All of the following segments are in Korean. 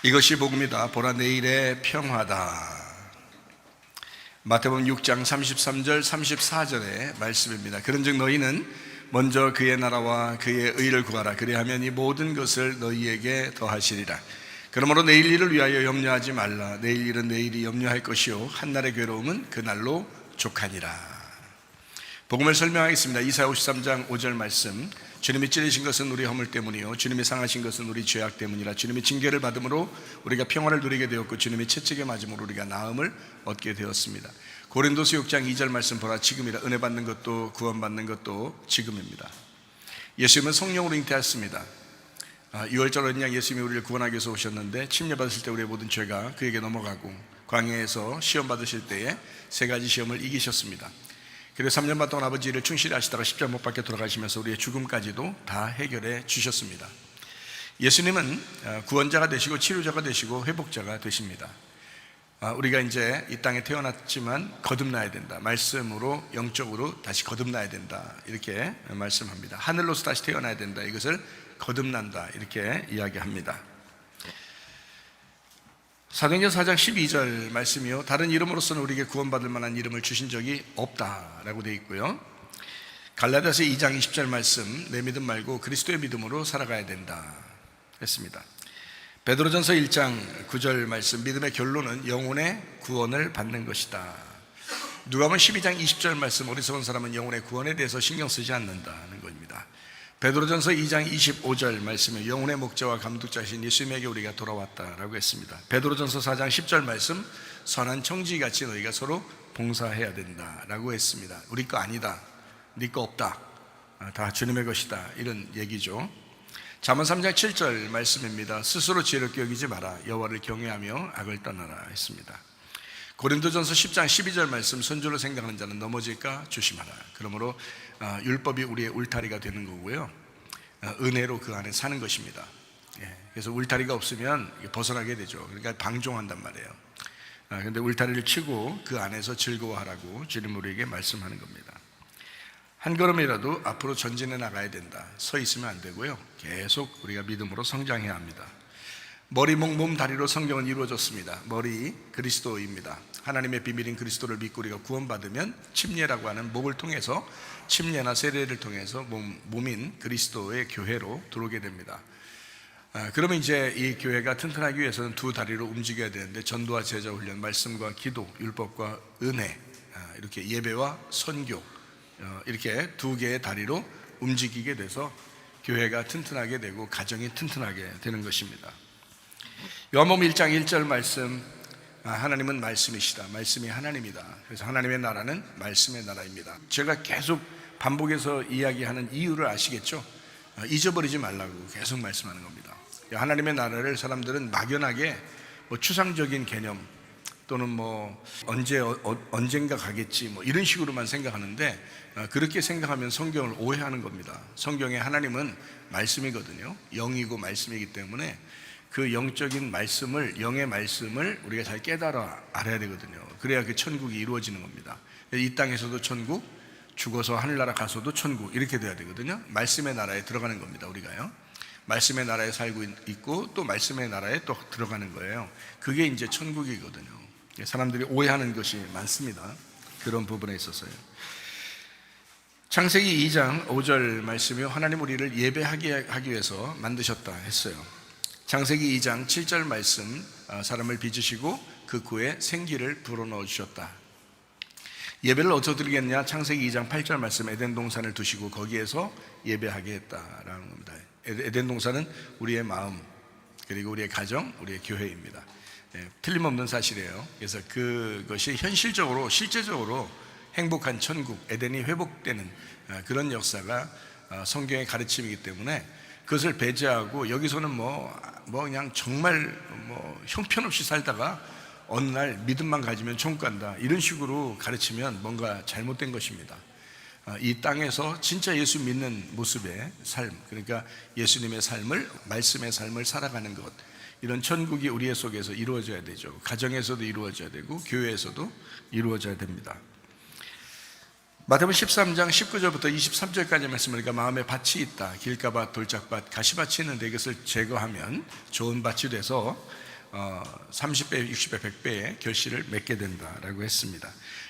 이것이 복음이다. 보라, 내일의 평화다. 마태복음 6장 33절 34절의 말씀입니다. 그런즉 너희는 먼저 그의 나라와 그의 의를 구하라. 그리하면 이 모든 것을 너희에게 더하시리라. 그러므로 내일 일을 위하여 염려하지 말라. 내일 일은 내일이 염려할 것이요 한날의 괴로움은 그날로 족하니라. 복음을 설명하겠습니다. 이사야 53장 5절 말씀. 주님이 찔리신 것은 우리 허물 때문이요 주님이 상하신 것은 우리 죄악 때문이라. 주님이 징계를 받음으로 우리가 평화를 누리게 되었고 주님이 채찍에 맞음으로 우리가 나음을 얻게 되었습니다. 고린도서 6장 2절 말씀 보라. 지금이라. 은혜 받는 것도 구원받는 것도 지금입니다. 예수님은 성령으로 잉태하였습니다. 6월절 어린 양 예수님이 우리를 구원하기 위해서 오셨는데 침례받으실 때 우리의 모든 죄가 그에게 넘어가고 광야에서 시험 받으실 때에 세 가지 시험을 이기셨습니다. 그리고 3년 반 동안 아버지를 충실히 하시다가 십자가 못 박혀 돌아가시면서 우리의 죽음까지도 다 해결해 주셨습니다. 예수님은 구원자가 되시고 치료자가 되시고 회복자가 되십니다. 우리가 이제 이 땅에 태어났지만 거듭나야 된다. 말씀으로 영적으로 다시 거듭나야 된다. 이렇게 말씀합니다. 하늘로서 다시 태어나야 된다. 이것을 거듭난다. 이렇게 이야기합니다. 사도행전 4장 12절 말씀이요 다른 이름으로서는 우리에게 구원받을 만한 이름을 주신 적이 없다라고 되어 있고요. 갈라디아서 2장 20절 말씀, 내 믿음 말고 그리스도의 믿음으로 살아가야 된다 했습니다. 베드로전서 1장 9절 말씀, 믿음의 결론은 영혼의 구원을 받는 것이다. 누가복음 12장 20절 말씀, 어리석은 사람은 영혼의 구원에 대해서 신경 쓰지 않는다는 것입니다. 베드로전서 2장 25절 말씀에 영혼의 목자와 감독자신 예수님에게 우리가 돌아왔다라고 했습니다. 베드로전서 4장 10절 말씀, 선한 청지기같이 너희가 서로 봉사해야 된다라고 했습니다. 우리 거 아니다, 네 거 없다, 다 주님의 것이다, 이런 얘기죠. 잠언 3장 7절 말씀입니다. 스스로 지혜롭게 여기지 마라. 여호와를 경외하며 악을 떠나라 했습니다. 고린도전서 10장 12절 말씀, 선조를 생각하는 자는 넘어질까 조심하라. 그러므로 율법이 우리의 울타리가 되는 거고요, 은혜로 그 안에 사는 것입니다. 그래서 울타리가 없으면 벗어나게 되죠. 그러니까 방종한단 말이에요. 그런데 울타리를 치고 그 안에서 즐거워하라고 주님 우리에게 말씀하는 겁니다. 한 걸음이라도 앞으로 전진해 나가야 된다. 서 있으면 안 되고요, 계속 우리가 믿음으로 성장해야 합니다. 머리, 목, 몸, 다리로 성경은 이루어졌습니다. 머리 그리스도입니다. 하나님의 비밀인 그리스도를 믿고 우리가 구원받으면 침례라고 하는 목을 통해서, 침례나 세례를 통해서 몸인 그리스도의 교회로 들어오게 됩니다. 그러면 이제 이 교회가 튼튼하기 위해서는 두 다리로 움직여야 되는데, 전도와 제자 훈련, 말씀과 기도, 율법과 은혜, 이렇게 예배와 선교, 이렇게 두 개의 다리로 움직이게 돼서 교회가 튼튼하게 되고 가정이 튼튼하게 되는 것입니다. 요한복음 1장 1절 말씀, 하나님은 말씀이시다. 말씀이 하나님이다. 그래서 하나님의 나라는 말씀의 나라입니다. 제가 계속 반복해서 이야기하는 이유를 아시겠죠? 잊어버리지 말라고 계속 말씀하는 겁니다. 하나님의 나라를 사람들은 막연하게 추상적인 개념 또는 언젠가 가겠지 이런 식으로만 생각하는데, 그렇게 생각하면 성경을 오해하는 겁니다. 성경의 하나님은 말씀이거든요. 영이고 말씀이기 때문에 그 영적인 말씀을, 영의 말씀을 우리가 잘 깨달아 알아야 되거든요. 그래야 그 천국이 이루어지는 겁니다. 이 땅에서도 천국, 죽어서 하늘나라 가서도 천국, 이렇게 돼야 되거든요. 말씀의 나라에 들어가는 겁니다. 우리가요, 말씀의 나라에 살고 있고 또 말씀의 나라에 또 들어가는 거예요. 그게 이제 천국이거든요. 사람들이 오해하는 것이 많습니다. 그런 부분에 있어서요. 창세기 2장 5절 말씀이요, 하나님 우리를 예배하게 하기 위해서 만드셨다 했어요. 창세기 2장 7절 말씀, 사람을 빚으시고 그 코에 생기를 불어넣어 주셨다. 예배를 어디서 드리겠냐? 창세기 2장 8절 말씀, 에덴 동산을 두시고 거기에서 예배하게 했다라는 겁니다. 에덴 동산은 우리의 마음, 그리고 우리의 가정, 우리의 교회입니다. 틀림없는 사실이에요. 그래서 그것이 현실적으로, 실제적으로 행복한 천국, 에덴이 회복되는 그런 역사가 성경의 가르침이기 때문에 그것을 배제하고 여기서는 그냥 정말 형편없이 살다가 어느 날 믿음만 가지면 천국 간다, 이런 식으로 가르치면 뭔가 잘못된 것입니다. 이 땅에서 진짜 예수 믿는 모습의 삶, 그러니까 예수님의 삶을, 말씀의 삶을 살아가는 것, 이런 천국이 우리의 속에서 이루어져야 되죠. 가정에서도 이루어져야 되고 교회에서도 이루어져야 됩니다. 마태복음 13장 19절부터 23절까지 말씀하니까 마음에 밭이 있다. 길가밭, 돌짝밭, 가시밭이 있는데 이것을 제거하면 좋은 밭이 돼서 30배, 60배, 100배의 결실을 맺게 된다라고 했습니다.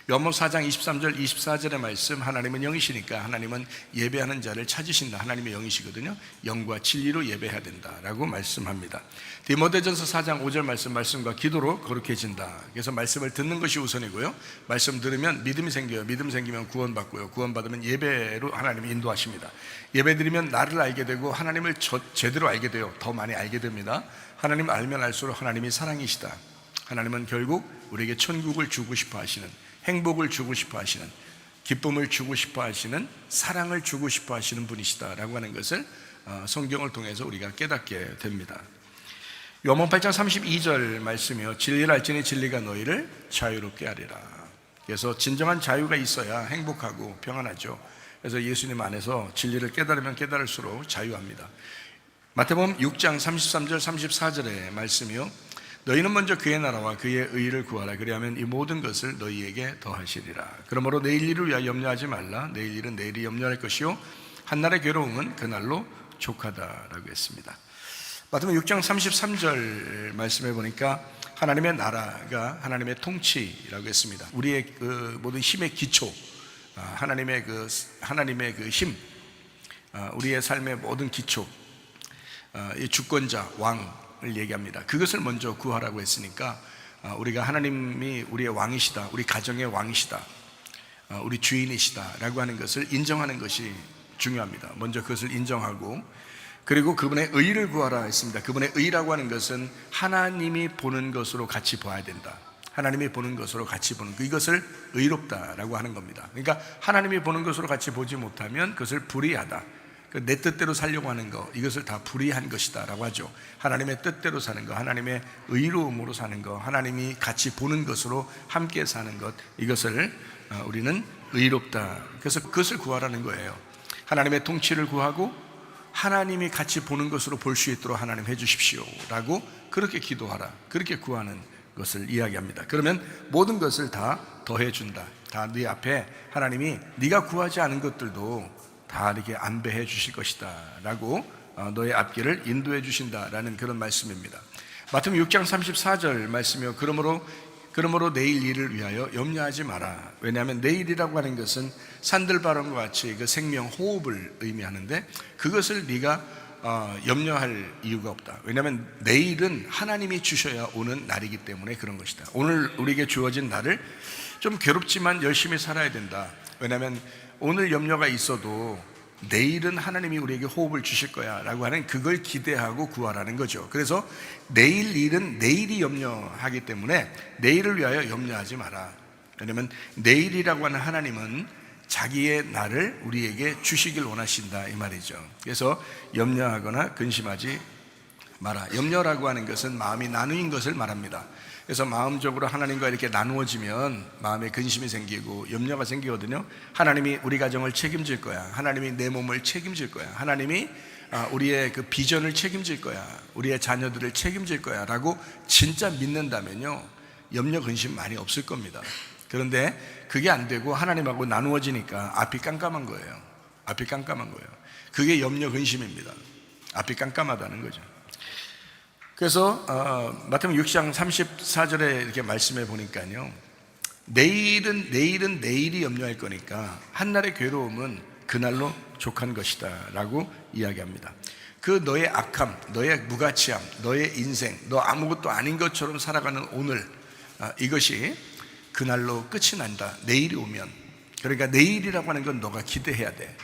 요한복음 4장 23절 24절의 말씀, 하나님은 영이시니까 하나님은 예배하는 자를 찾으신다. 하나님의 영이시거든요. 영과 진리로 예배해야 된다라고 말씀합니다. 디모데전서 4장 5절 말씀과 기도로 거룩해진다. 그래서 말씀을 듣는 것이 우선이고요, 말씀 들으면 믿음이 생겨요. 믿음 생기면 구원받고요, 구원받으면 예배로 하나님이 인도하십니다. 예배 드리면 나를 알게 되고 하나님을 제대로 알게 돼요. 더 많이 알게 됩니다. 하나님 알면 알수록 하나님이 사랑이시다. 하나님은 결국 우리에게 천국을 주고 싶어 하시는, 행복을 주고 싶어 하시는, 기쁨을 주고 싶어 하시는, 사랑을 주고 싶어 하시는 분이시다라고 하는 것을 성경을 통해서 우리가 깨닫게 됩니다. 요한복음 8장 32절 말씀이요, 진리를 알지니 진리가 너희를 자유롭게 하리라. 그래서 진정한 자유가 있어야 행복하고 평안하죠. 그래서 예수님 안에서 진리를 깨달으면 깨달을수록 자유합니다. 마태복음 6장 33절 34절의 말씀이요, 너희는 먼저 그의 나라와 그의 의를 구하라. 그리하면 이 모든 것을 너희에게 더하시리라. 그러므로 내일 일을 위하여 염려하지 말라. 내일 일은 내일이 염려할 것이요 한날의 괴로움은 그날로 족하다라고 했습니다. 마태복음 6장 33절 말씀해 보니까 하나님의 나라가 하나님의 통치라고 했습니다. 우리의 그 모든 힘의 기초, 하나님의 그 힘, 우리의 삶의 모든 기초, 이 주권자 왕을 얘기합니다. 그것을 먼저 구하라고 했으니까 우리가 하나님이 우리의 왕이시다, 우리 가정의 왕이시다, 우리 주인이시다 라고 하는 것을 인정하는 것이 중요합니다. 먼저 그것을 인정하고, 그리고 그분의 의를 구하라 했습니다. 그분의 의라고 하는 것은 하나님이 보는 것으로 같이 봐야 된다. 하나님이 보는 것으로 같이 보는, 이것을 의롭다라고 하는 겁니다. 그러니까 하나님이 보는 것으로 같이 보지 못하면 그것을 불의하다, 내 뜻대로 살려고 하는 것, 이것을 다 불의한 것이다 라고 하죠. 하나님의 뜻대로 사는 것, 하나님의 의로움으로 사는 것, 하나님이 같이 보는 것으로 함께 사는 것, 이것을 우리는 의롭다, 그래서 그것을 구하라는 거예요. 하나님의 통치를 구하고 하나님이 같이 보는 것으로 볼 수 있도록 하나님 해주십시오 라고 그렇게 기도하라, 그렇게 구하는 것을 이야기합니다. 그러면 모든 것을 다 더해준다. 다 네 앞에 하나님이 네가 구하지 않은 것들도 다 이렇게 안배해 주실 것이다 라고 너의 앞길을 인도해 주신다라는 그런 말씀입니다. 마태복음 6장 34절 말씀이요, 그러므로 내일 일을 위하여 염려하지 마라. 왜냐하면 내일이라고 하는 것은 산들바람과 같이 그 생명 호흡을 의미하는데, 그것을 네가 염려할 이유가 없다. 왜냐하면 내일은 하나님이 주셔야 오는 날이기 때문에 그런 것이다. 오늘 우리에게 주어진 날을 좀 괴롭지만 열심히 살아야 된다. 왜냐하면 오늘 염려가 있어도 내일은 하나님이 우리에게 호흡을 주실 거야 라고 하는, 그걸 기대하고 구하라는 거죠. 그래서 내일 일은 내일이 염려하기 때문에 내일을 위하여 염려하지 마라. 왜냐하면 내일이라고 하는 하나님은 자기의 날을 우리에게 주시길 원하신다 이 말이죠. 그래서 염려하거나 근심하지 마라. 염려라고 하는 것은 마음이 나누인 것을 말합니다. 그래서 마음적으로 하나님과 이렇게 나누어지면 마음에 근심이 생기고 염려가 생기거든요. 하나님이 우리 가정을 책임질 거야, 하나님이 내 몸을 책임질 거야, 하나님이 우리의 그 비전을 책임질 거야, 우리의 자녀들을 책임질 거야 라고 진짜 믿는다면요, 염려 근심 많이 없을 겁니다. 그런데 그게 안 되고 하나님하고 나누어지니까 앞이 깜깜한 거예요. 앞이 깜깜한 거예요. 그게 염려 근심입니다. 앞이 깜깜하다는 거죠. 그래서 마태복음 6장 34절에 이렇게 말씀해 보니까요, 내일은 내일이 염려할 거니까 한날의 괴로움은 그날로 족한 것이다 라고 이야기합니다. 그 너의 악함, 너의 무가치함, 너의 인생, 너 아무것도 아닌 것처럼 살아가는 오늘, 이것이 그날로 끝이 난다. 내일이 오면. 그러니까 내일이라고 하는 건 너가 기대해야 돼.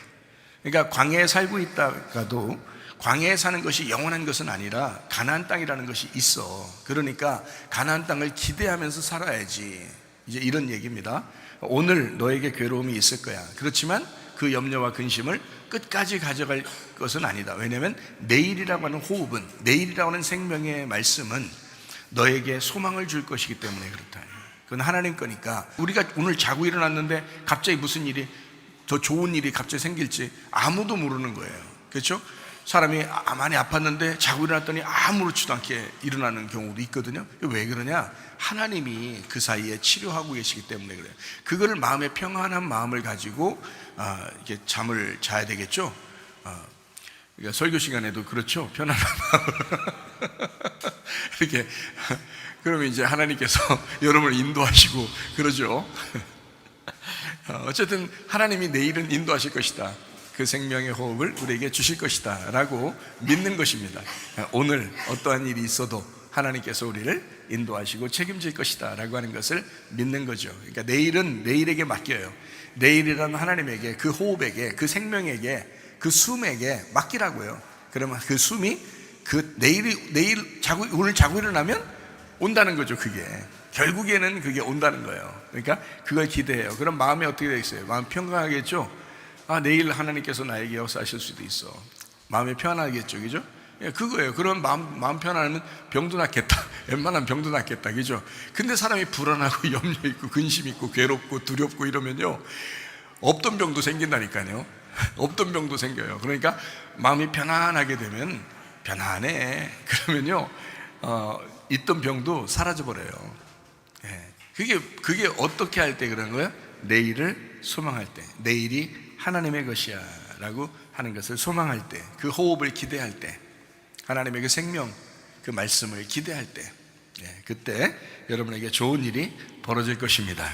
그러니까 광야에 살고 있다가도 광야에 사는 것이 영원한 것은 아니라 가나안 땅이라는 것이 있어. 그러니까 가나안 땅을 기대하면서 살아야지, 이제 이런 얘기입니다. 오늘 너에게 괴로움이 있을 거야. 그렇지만 그 염려와 근심을 끝까지 가져갈 것은 아니다. 왜냐하면 내일이라고 하는 호흡은, 내일이라고 하는 생명의 말씀은 너에게 소망을 줄 것이기 때문에 그렇다. 그건 하나님 거니까. 우리가 오늘 자고 일어났는데 갑자기 무슨 일이, 더 좋은 일이 갑자기 생길지 아무도 모르는 거예요. 그렇죠? 사람이 많이 아팠는데 자고 일어났더니 아무렇지도 않게 일어나는 경우도 있거든요. 왜 그러냐? 하나님이 그 사이에 치료하고 계시기 때문에 그래요. 그거를 마음에 평안한 마음을 가지고 이렇게 잠을 자야 되겠죠. 그러니까 설교 시간에도 그렇죠. 편안한 마음으로 이렇게 그러면 이제 하나님께서 여러분을 인도하시고 그러죠. 어쨌든 하나님이 내일은 인도하실 것이다. 그 생명의 호흡을 우리에게 주실 것이다 라고 믿는 것입니다. 오늘 어떠한 일이 있어도 하나님께서 우리를 인도하시고 책임질 것이다 라고 하는 것을 믿는 거죠. 그러니까 내일은 내일에게 맡겨요. 내일이라는 하나님에게, 그 호흡에게, 그 생명에게, 그 숨에게 맡기라고요. 그러면 그 숨이 그 오늘 자고 일어나면 온다는 거죠. 그게 결국에는 그게 온다는 거예요. 그러니까 그걸 기대해요. 그럼 마음이 어떻게 되겠어요? 마음 평강하겠죠. 내일 하나님께서 나에게 역사하실 수도 있어. 마음이 편안하겠죠, 그죠? 예, 그거예요. 그런 마음 편안하면 병도 낫겠다. 웬만하면 병도 낫겠다, 그죠? 근데 사람이 불안하고 염려 있고 근심 있고 괴롭고 두렵고 이러면요, 없던 병도 생긴다니까요. 없던 병도 생겨요. 그러니까 마음이 편안하게 되면 편안해. 그러면요, 있던 병도 사라져 버려요. 예, 그게 어떻게 할 때 그런 거예요? 내일을 소망할 때, 내일이 하나님의 것이야 라고 하는 것을 소망할 때, 그 호흡을 기대할 때, 하나님의 그 생명, 그 말씀을 기대할 때, 그때 여러분에게 좋은 일이 벌어질 것입니다.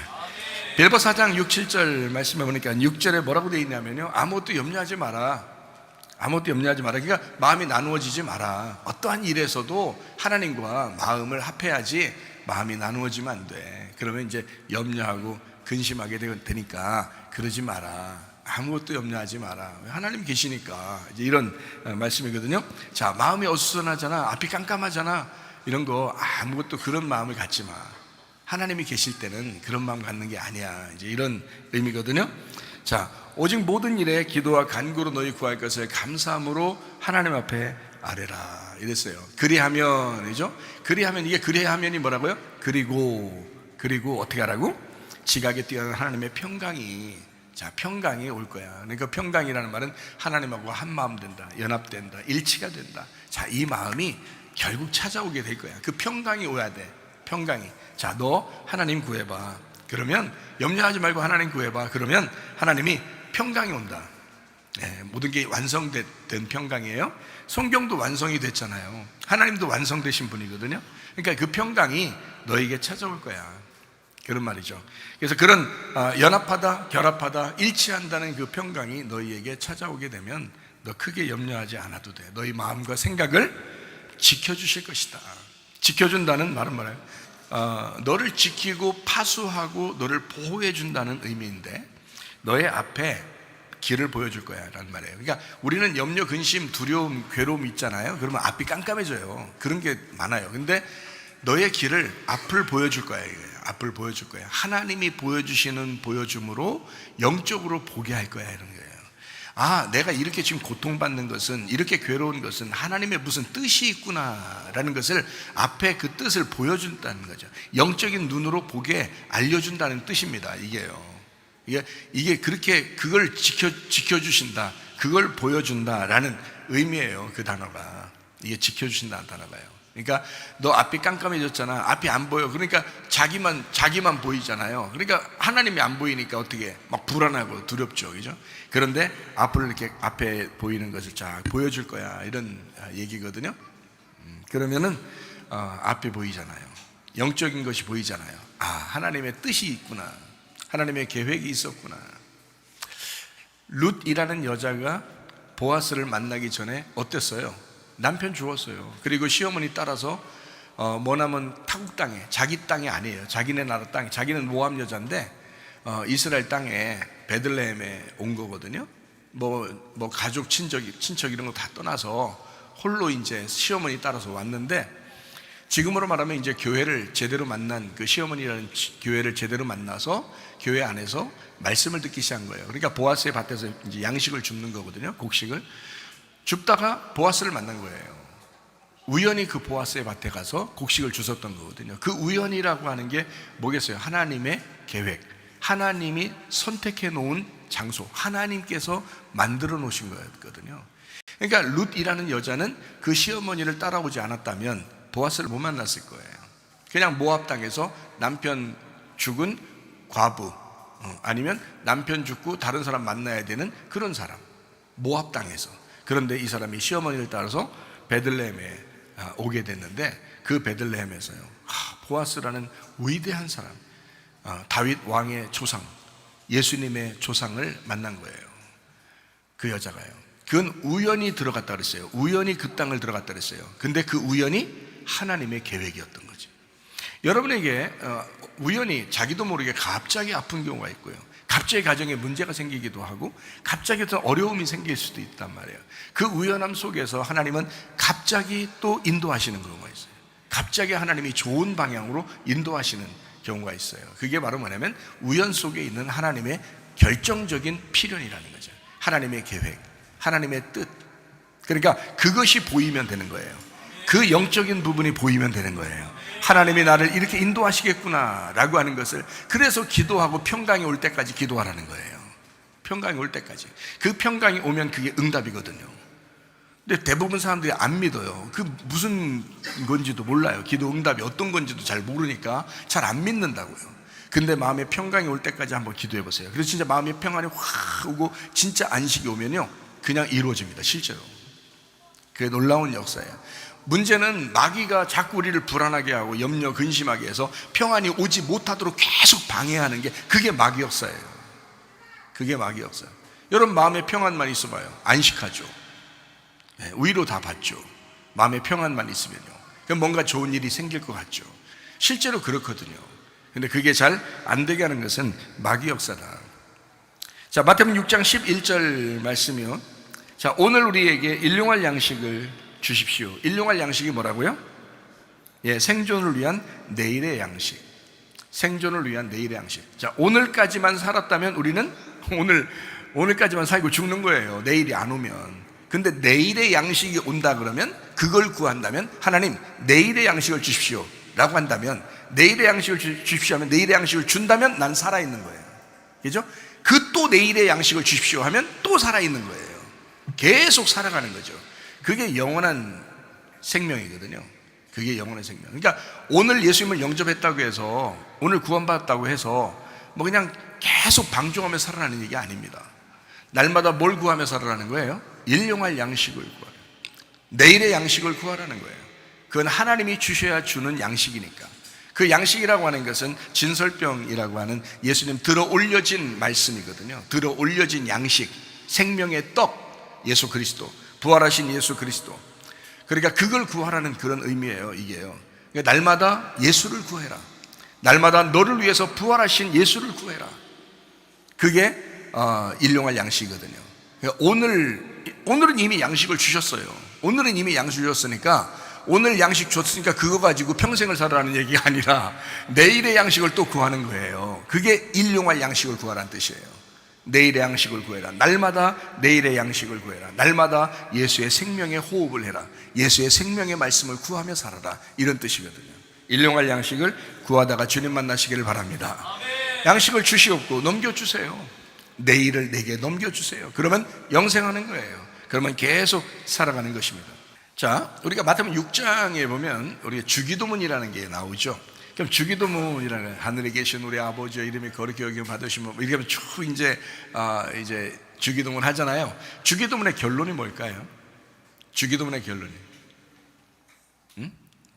빌보 4장 6, 7절 말씀해 보니까 6절에 뭐라고 되어 있냐면요, 아무것도 염려하지 마라. 아무것도 염려하지 마라. 그러니까 마음이 나누어지지 마라. 어떠한 일에서도 하나님과 마음을 합해야지 마음이 나누어지면 안 돼. 그러면 이제 염려하고 근심하게 되니까 그러지 마라. 아무것도 염려하지 마라. 하나님 계시니까. 이제 이런 말씀이거든요. 자, 마음이 어수선하잖아. 앞이 깜깜하잖아. 이런 거 아무것도 그런 마음을 갖지 마. 하나님이 계실 때는 그런 마음 갖는 게 아니야. 이제 이런 의미거든요. 자, 오직 모든 일에 기도와 간구로 너희 구할 것을 감사함으로 하나님 앞에 아뢰라. 이랬어요. 그리하면이죠. 그리하면이 뭐라고요? 그리고 어떻게 하라고? 지각에 뛰어난 하나님의 평강이 올 거야. 그러니까 평강이라는 말은 하나님하고 한 마음 된다, 연합된다, 일치가 된다. 자, 이 마음이 결국 찾아오게 될 거야. 그 평강이 오야 돼. 평강이. 자, 너 하나님 구해봐. 그러면 염려하지 말고 하나님 구해봐. 그러면 하나님이 평강이 온다. 모든 게 완성된 평강이에요. 성경도 완성이 됐잖아요. 하나님도 완성되신 분이거든요. 그러니까 그 평강이 너에게 찾아올 거야. 그런 말이죠. 그래서 그런 연합하다, 결합하다, 일치한다는 그 평강이 너희에게 찾아오게 되면 너 크게 염려하지 않아도 돼. 너희 마음과 생각을 지켜주실 것이다. 지켜준다는 말은 뭐예요? 너를 지키고 파수하고 너를 보호해 준다는 의미인데, 너의 앞에 길을 보여줄 거야 라는 말이에요. 그러니까 우리는 염려, 근심, 두려움, 괴로움 있잖아요. 그러면 앞이 깜깜해져요. 그런 게 많아요. 근데 너의 길을, 앞을 보여줄 거야. 앞을 보여줄 거야. 하나님이 보여주시는 보여줌으로 영적으로 보게 할 거야, 이런 거예요. 내가 이렇게 지금 고통받는 것은, 이렇게 괴로운 것은 하나님의 무슨 뜻이 있구나라는 것을, 앞에 그 뜻을 보여준다는 거죠. 영적인 눈으로 보게 알려준다는 뜻입니다. 이게 그렇게 그걸 지켜주신다, 그걸 보여준다라는 의미예요. 그 단어가, 이게 지켜주신다는 단어가요. 그러니까 너 앞이 깜깜해졌잖아. 앞이 안 보여. 그러니까 자기만 보이잖아요. 그러니까 하나님이 안 보이니까 어떻게 막 불안하고 두렵죠, 그죠? 그런데 이렇게 앞에 보이는 것을 쫙 보여줄 거야, 이런 얘기거든요. 그러면은 앞에 보이잖아요. 영적인 것이 보이잖아요. 하나님의 뜻이 있구나, 하나님의 계획이 있었구나. 룻이라는 여자가 보아스를 만나기 전에 어땠어요? 남편 죽었어요. 그리고 시어머니 따라서 머나먼 타국 땅에, 자기 땅이 아니에요. 자기네 나라 땅에, 자기는 모압 여자인데 이스라엘 땅에 베들레헴에 온 거거든요. 뭐 가족, 친척 이런 거 다 떠나서 홀로 이제 시어머니 따라서 왔는데, 지금으로 말하면 이제 교회를 제대로 만난, 그 시어머니라는 교회를 제대로 만나서 교회 안에서 말씀을 듣기 시작한 거예요. 그러니까 보아스의 밭에서 이제 양식을 줍는 거거든요. 곡식을 줍다가 보아스를 만난 거예요. 우연히 그 보아스의 밭에 가서 곡식을 주웠던 거거든요. 그 우연이라고 하는 게 뭐겠어요? 하나님의 계획, 하나님이 선택해 놓은 장소, 하나님께서 만들어 놓으신 거였거든요. 그러니까 룻이라는 여자는 그 시어머니를 따라오지 않았다면 보아스를 못 만났을 거예요. 그냥 모압 땅에서 남편 죽은 과부, 아니면 남편 죽고 다른 사람 만나야 되는 그런 사람, 모압 땅에서. 그런데 이 사람이 시어머니를 따라서 베들레헴에 오게 됐는데, 그 베들레헴에서요, 보아스라는 위대한 사람, 다윗 왕의 조상, 예수님의 조상을 만난 거예요. 그 여자가요. 그건 우연히 들어갔다 그랬어요. 우연히 그 땅을 들어갔다 그랬어요. 근데 그 우연이 하나님의 계획이었던 거죠. 여러분에게 우연히 자기도 모르게 갑자기 아픈 경우가 있고요, 갑자기 가정에 문제가 생기기도 하고, 갑자기 어떤 어려움이 생길 수도 있단 말이에요. 그 우연함 속에서 하나님은 갑자기 또 인도하시는 경우가 있어요. 갑자기 하나님이 좋은 방향으로 인도하시는 경우가 있어요. 그게 바로 뭐냐면 우연 속에 있는 하나님의 결정적인 필연이라는 거죠. 하나님의 계획, 하나님의 뜻. 그러니까 그것이 보이면 되는 거예요. 그 영적인 부분이 보이면 되는 거예요. 하나님이 나를 이렇게 인도하시겠구나 라고 하는 것을, 그래서 기도하고 평강이 올 때까지 기도하라는 거예요. 평강이 올 때까지. 그 평강이 오면 그게 응답이거든요. 근데 대부분 사람들이 안 믿어요. 그 무슨 건지도 몰라요. 기도 응답이 어떤 건지도 잘 모르니까 잘 안 믿는다고요. 근데 마음에 평강이 올 때까지 한번 기도해 보세요. 그래서 진짜 마음에 평안이 확 오고 진짜 안식이 오면요, 그냥 이루어집니다. 실제로. 그게 놀라운 역사예요. 문제는 마귀가 자꾸 우리를 불안하게 하고 염려 근심하게 해서 평안이 오지 못하도록 계속 방해하는 게, 그게 마귀 역사예요. 그게 마귀 역사예요. 여러분, 마음에 평안만 있어봐요. 안식하죠. 위로 다 받죠. 마음에 평안만 있으면요, 그럼 뭔가 좋은 일이 생길 것 같죠. 실제로 그렇거든요. 근데 그게 잘 안 되게 하는 것은 마귀 역사다. 자, 마태복음 6장 11절 말씀이요. 자, 오늘 우리에게 일용할 양식을 주십시오. 일용할 양식이 뭐라고요? 생존을 위한 내일의 양식. 생존을 위한 내일의 양식. 자, 오늘까지만 살았다면 우리는 오늘까지만 살고 죽는 거예요. 내일이 안 오면. 근데 내일의 양식이 온다 그러면, 그걸 구한다면, 하나님 내일의 양식을 주십시오 라고 한다면, 내일의 양식을 주십시오 하면, 내일의 양식을 준다면 난 살아있는 거예요. 그죠? 그 또 내일의 양식을 주십시오 하면 또 살아있는 거예요. 계속 살아가는 거죠. 그게 영원한 생명이거든요. 그게 영원한 생명. 그러니까 오늘 예수님을 영접했다고 해서, 오늘 구원받았다고 해서 뭐 그냥 계속 방종하며 살아나는 얘기 아닙니다. 날마다 뭘 구하며 살아나는 거예요? 일용할 양식을 구하라. 내일의 양식을 구하라는 거예요. 그건 하나님이 주셔야 주는 양식이니까. 그 양식이라고 하는 것은 진설병이라고 하는 예수님 들어 올려진 말씀이거든요. 들어 올려진 양식, 생명의 떡, 예수 그리스도, 부활하신 예수 그리스도. 그러니까 그걸 구하라는 그런 의미예요. 이게요. 그러니까 날마다 예수를 구해라. 날마다 너를 위해서 부활하신 예수를 구해라. 그게 일용할 양식이거든요. 그러니까 오늘은 이미 양식을 주셨어요. 오늘은 이미 양식 주셨으니까, 오늘 양식 줬으니까 그거 가지고 평생을 살아라는 얘기가 아니라 내일의 양식을 또 구하는 거예요. 그게 일용할 양식을 구하라는 뜻이에요. 내일의 양식을 구해라. 날마다 내일의 양식을 구해라. 날마다 예수의 생명의 호흡을 해라. 예수의 생명의 말씀을 구하며 살아라. 이런 뜻이거든요. 일용할 양식을 구하다가 주님 만나시기를 바랍니다. 양식을 주시옵고 넘겨주세요. 내일을 내게 넘겨주세요. 그러면 영생하는 거예요. 그러면 계속 살아가는 것입니다. 자, 우리가 마태복음 6장에 보면 우리가 주기도문이라는 게 나오죠. 그럼 주기도문이라는, 하늘에 계신 우리 아버지의 이름이 거룩히 여김을 받으시면, 이렇게 하면 쭉 이제 주기도문 하잖아요. 주기도문의 결론이 뭘까요? 주기도문의 결론이,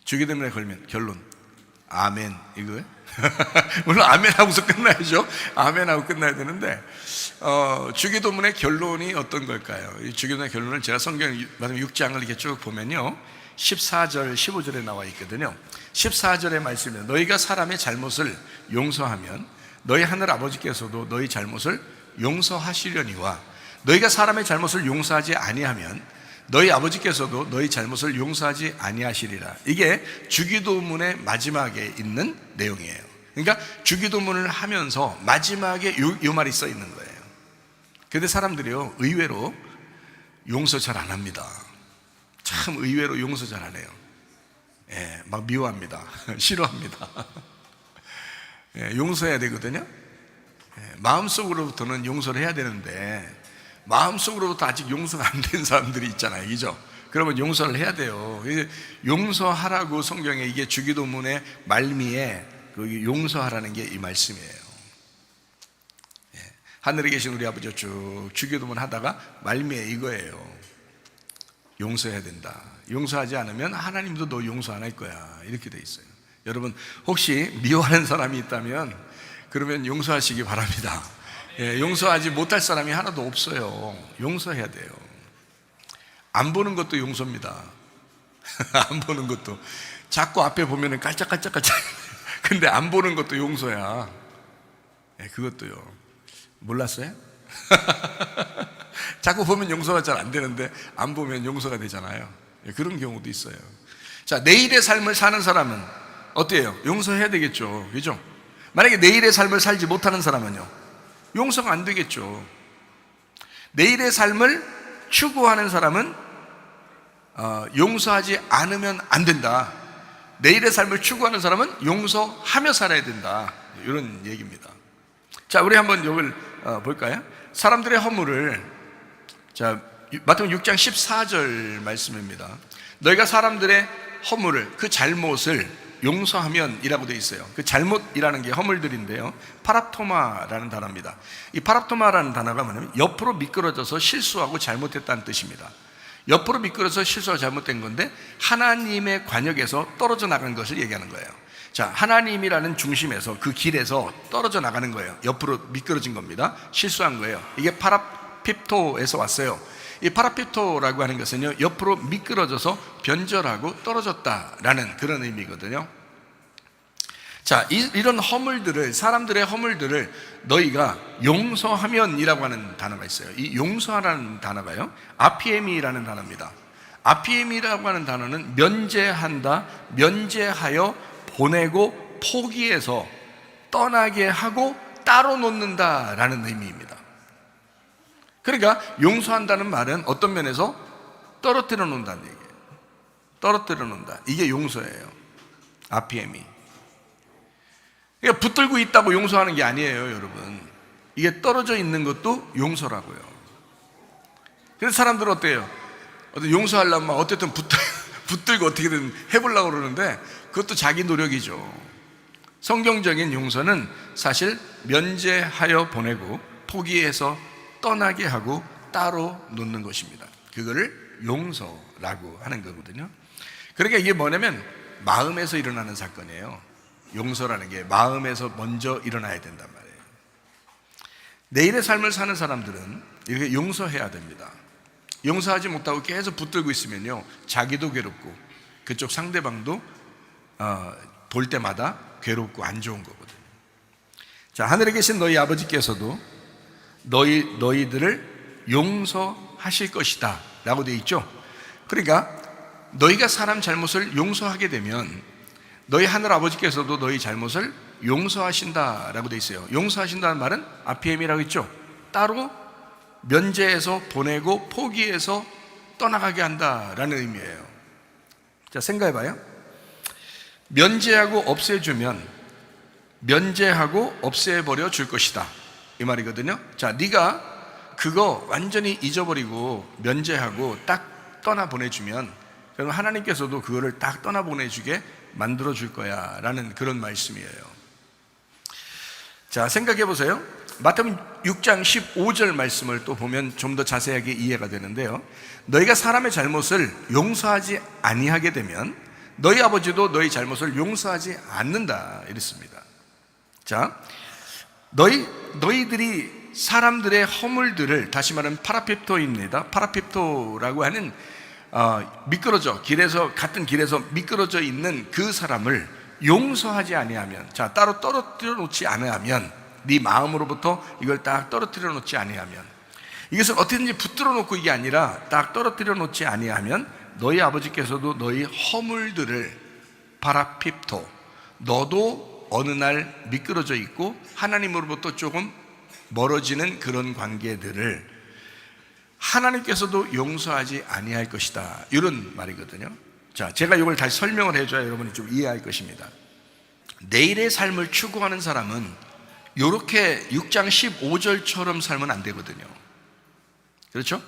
주기도문의 결론 아멘, 이거예요? 물론 아멘 하고서 끝나야죠. 아멘 하고 끝나야 되는데, 주기도문의 결론이 어떤 걸까요? 이 주기도문의 결론은 제가 성경 6장을 이렇게 쭉 보면요, 14절 15절에 나와 있거든요. 14절의 말씀에, 너희가 사람의 잘못을 용서하면 너희 하늘 아버지께서도 너희 잘못을 용서하시려니와, 너희가 사람의 잘못을 용서하지 아니하면 너희 아버지께서도 너희 잘못을 용서하지 아니하시리라. 이게 주기도문의 마지막에 있는 내용이에요. 그러니까 주기도문을 하면서 마지막에 요 말이 써 있는 거예요. 그런데 사람들이요, 의외로 용서 잘 안 합니다. 참 의외로 용서 잘 안 해요. 막 미워합니다. 싫어합니다. 용서해야 되거든요. 마음속으로부터는 용서를 해야 되는데, 마음속으로부터 아직 용서가 안 된 사람들이 있잖아요. 그죠? 그러면 용서를 해야 돼요. 용서하라고 성경에, 이게 주기도문의 말미에 그 용서하라는 게 이 말씀이에요. 하늘에 계신 우리 아버지 쭉 주기도문 하다가 말미에 이거예요. 용서해야 된다. 용서하지 않으면 하나님도 너 용서 안 할 거야. 이렇게 돼 있어요. 여러분 혹시 미워하는 사람이 있다면 그러면 용서하시기 바랍니다. 용서하지 못할 사람이 하나도 없어요. 용서해야 돼요. 안 보는 것도 용서입니다. 안 보는 것도. 자꾸 앞에 보면은 깔짝깔짝깔짝. 근데 안 보는 것도 용서야. 그것도요. 몰랐어요? 자꾸 보면 용서가 잘 안 되는데 안 보면 용서가 되잖아요. 그런 경우도 있어요. 자, 내일의 삶을 사는 사람은 어때요? 용서해야 되겠죠. 그죠? 만약에 내일의 삶을 살지 못하는 사람은요, 용서가 안 되겠죠. 내일의 삶을 추구하는 사람은 용서하지 않으면 안 된다. 내일의 삶을 추구하는 사람은 용서하며 살아야 된다. 이런 얘기입니다. 자, 우리 한번 이걸 볼까요? 사람들의 허물을, 자, 마태복음 6장 14절 말씀입니다. 너희가 사람들의 허물을, 그 잘못을 용서하면 이라고 되어 있어요. 그 잘못이라는 게 허물들인데요, 파랍토마라는 단어입니다. 이 파랍토마라는 단어가 뭐냐면 옆으로 미끄러져서 실수하고 잘못했다는 뜻입니다. 옆으로 미끄러져서 실수하고 잘못된 건데 하나님의 관역에서 떨어져 나간 것을 얘기하는 거예요. 자, 하나님이라는 중심에서, 그 길에서 떨어져 나가는 거예요. 옆으로 미끄러진 겁니다. 실수한 거예요. 이게 파라핍토에서 왔어요. 이 파라핍토라고 하는 것은요, 옆으로 미끄러져서 변절하고 떨어졌다라는 그런 의미거든요. 자, 이런 허물들을, 사람들의 허물들을 너희가 용서하면이라고 하는 단어가 있어요. 이 용서하라는 단어가요, 아피에미라는 단어입니다. 아피에미라고 하는 단어는 면제한다, 면제하여 보내고 포기해서 떠나게 하고 따로 놓는다라는 의미입니다. 그러니까 용서한다는 말은 어떤 면에서 떨어뜨려 놓는다는 얘기예요. 떨어뜨려 놓는다. 이게 용서예요. 아피에미. 그러니까 붙들고 있다고 용서하는 게 아니에요, 여러분. 이게 떨어져 있는 것도 용서라고요. 그래서 사람들은 어때요? 용서하려면 어쨌든 붙들고 어떻게든 해보려고 그러는데 그것도 자기 노력이죠. 성경적인 용서는 사실 면제하여 보내고 포기해서 떠나게 하고 따로 놓는 것입니다. 그거를 용서라고 하는 거거든요. 그러니까 이게 뭐냐면 마음에서 일어나는 사건이에요. 용서라는 게 마음에서 먼저 일어나야 된단 말이에요. 내일의 삶을 사는 사람들은 이렇게 용서해야 됩니다. 용서하지 못하고 계속 붙들고 있으면요, 자기도 괴롭고 그쪽 상대방도 볼 때마다 괴롭고 안 좋은 거거든요. 자, 하늘에 계신 너희 아버지께서도 너희들을 용서하실 것이다 라고 되어 있죠. 그러니까 너희가 사람 잘못을 용서하게 되면 너희 하늘 아버지께서도 너희 잘못을 용서하신다 라고 되어 있어요. 용서하신다는 말은 아피엠이라고 했죠. 따로 면제해서 보내고 포기해서 떠나가게 한다라는 의미예요. 자, 생각해봐요. 면제하고 없애주면 면제하고 없애버려 줄 것이다, 이 말이거든요. 자, 네가 그거 완전히 잊어버리고 면제하고 딱 떠나보내주면 그럼 하나님께서도 그거를 딱 떠나보내주게 만들어 줄 거야 라는 그런 말씀이에요. 자, 생각해 보세요. 마태복음 6장 15절 말씀을 또 보면 좀 더 자세하게 이해가 되는데요, 너희가 사람의 잘못을 용서하지 아니하게 되면 너희 아버지도 너희 잘못을 용서하지 않는다 이랬습니다. 자, 너희들이 사람들의 허물들을, 다시 말하면 파라핍토입니다. 파라핍토라고 하는 같은 길에서 미끄러져 있는 그 사람을 용서하지 아니하면, 자, 따로 떨어뜨려 놓지 않으면, 네 마음으로부터 이걸 딱 떨어뜨려 놓지 아니하면, 이것을 어떻게든지 붙들어 놓고 이게 아니라 딱 떨어뜨려 놓지 아니하면 너희 아버지께서도 너희 허물들을, 파라핍토, 너도 어느 날 미끄러져 있고 하나님으로부터 조금 멀어지는 그런 관계들을 하나님께서도 용서하지 아니할 것이다, 이런 말이거든요. 자, 제가 이걸 다시 설명을 해줘야 여러분이 좀 이해할 것입니다. 내일의 삶을 추구하는 사람은 이렇게 6장 15절처럼 살면 안 되거든요. 그렇죠?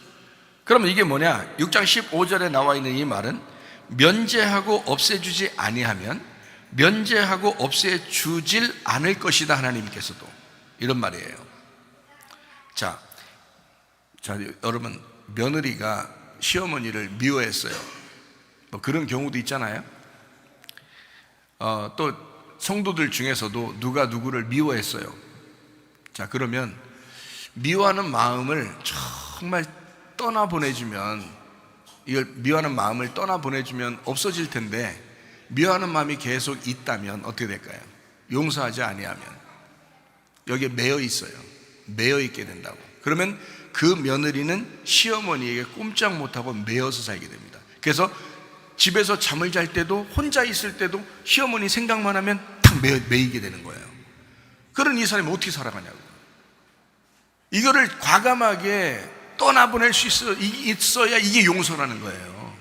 그러면 이게 뭐냐? 6장 15절에 나와 있는 이 말은 면제하고 없애주지 아니하면 면제하고 없애주질 않을 것이다, 하나님께서도, 이런 말이에요. 자, 여러분, 며느리가 시어머니를 미워했어요. 뭐 그런 경우도 있잖아요. 또 성도들 중에서도 누가 누구를 미워했어요. 자, 그러면 미워하는 마음을 정말 떠나보내주면, 이걸 미워하는 마음을 떠나보내주면 없어질 텐데, 미워하는 마음이 계속 있다면 어떻게 될까요? 용서하지 아니하면 여기에 매여 있어요. 매여 있게 된다고. 그러면 그 며느리는 시어머니에게 꼼짝 못하고 매여서 살게 됩니다. 그래서 집에서 잠을 잘 때도, 혼자 있을 때도 시어머니 생각만 하면 탁 매이게 되는 거예요. 그런 이 사람이 어떻게 살아가냐고. 이거를 과감하게 떠나보낼 수 있어야 이게 용서라는 거예요.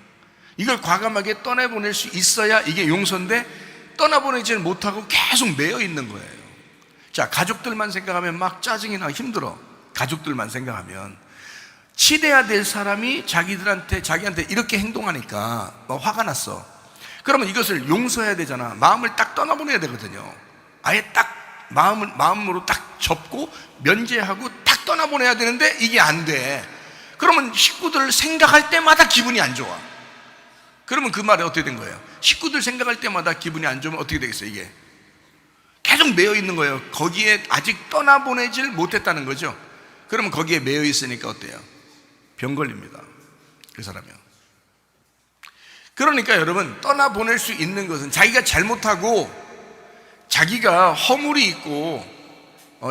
이걸 과감하게 떠나보낼 수 있어야 이게 용서인데, 떠나보내지 못하고 계속 매여 있는 거예요. 자, 가족들만 생각하면 막 짜증이 나, 힘들어. 가족들만 생각하면 치대야 될 사람이 자기한테 이렇게 행동하니까 막 화가 났어. 그러면 이것을 용서해야 되잖아. 마음을 딱 떠나보내야 되거든요. 아예 딱 마음으로 딱 접고 면제하고 딱 떠나보내야 되는데 이게 안 돼. 그러면 식구들을 생각할 때마다 기분이 안 좋아. 그러면 그 말이 어떻게 된 거예요? 식구들 생각할 때마다 기분이 안 좋으면 어떻게 되겠어요? 이게 계속 매여 있는 거예요. 거기에 아직 떠나보내질 못했다는 거죠. 그러면 거기에 매여 있으니까 어때요? 병 걸립니다, 그 사람이요. 그러니까 여러분, 떠나보낼 수 있는 것은 자기가 잘못하고 자기가 허물이 있고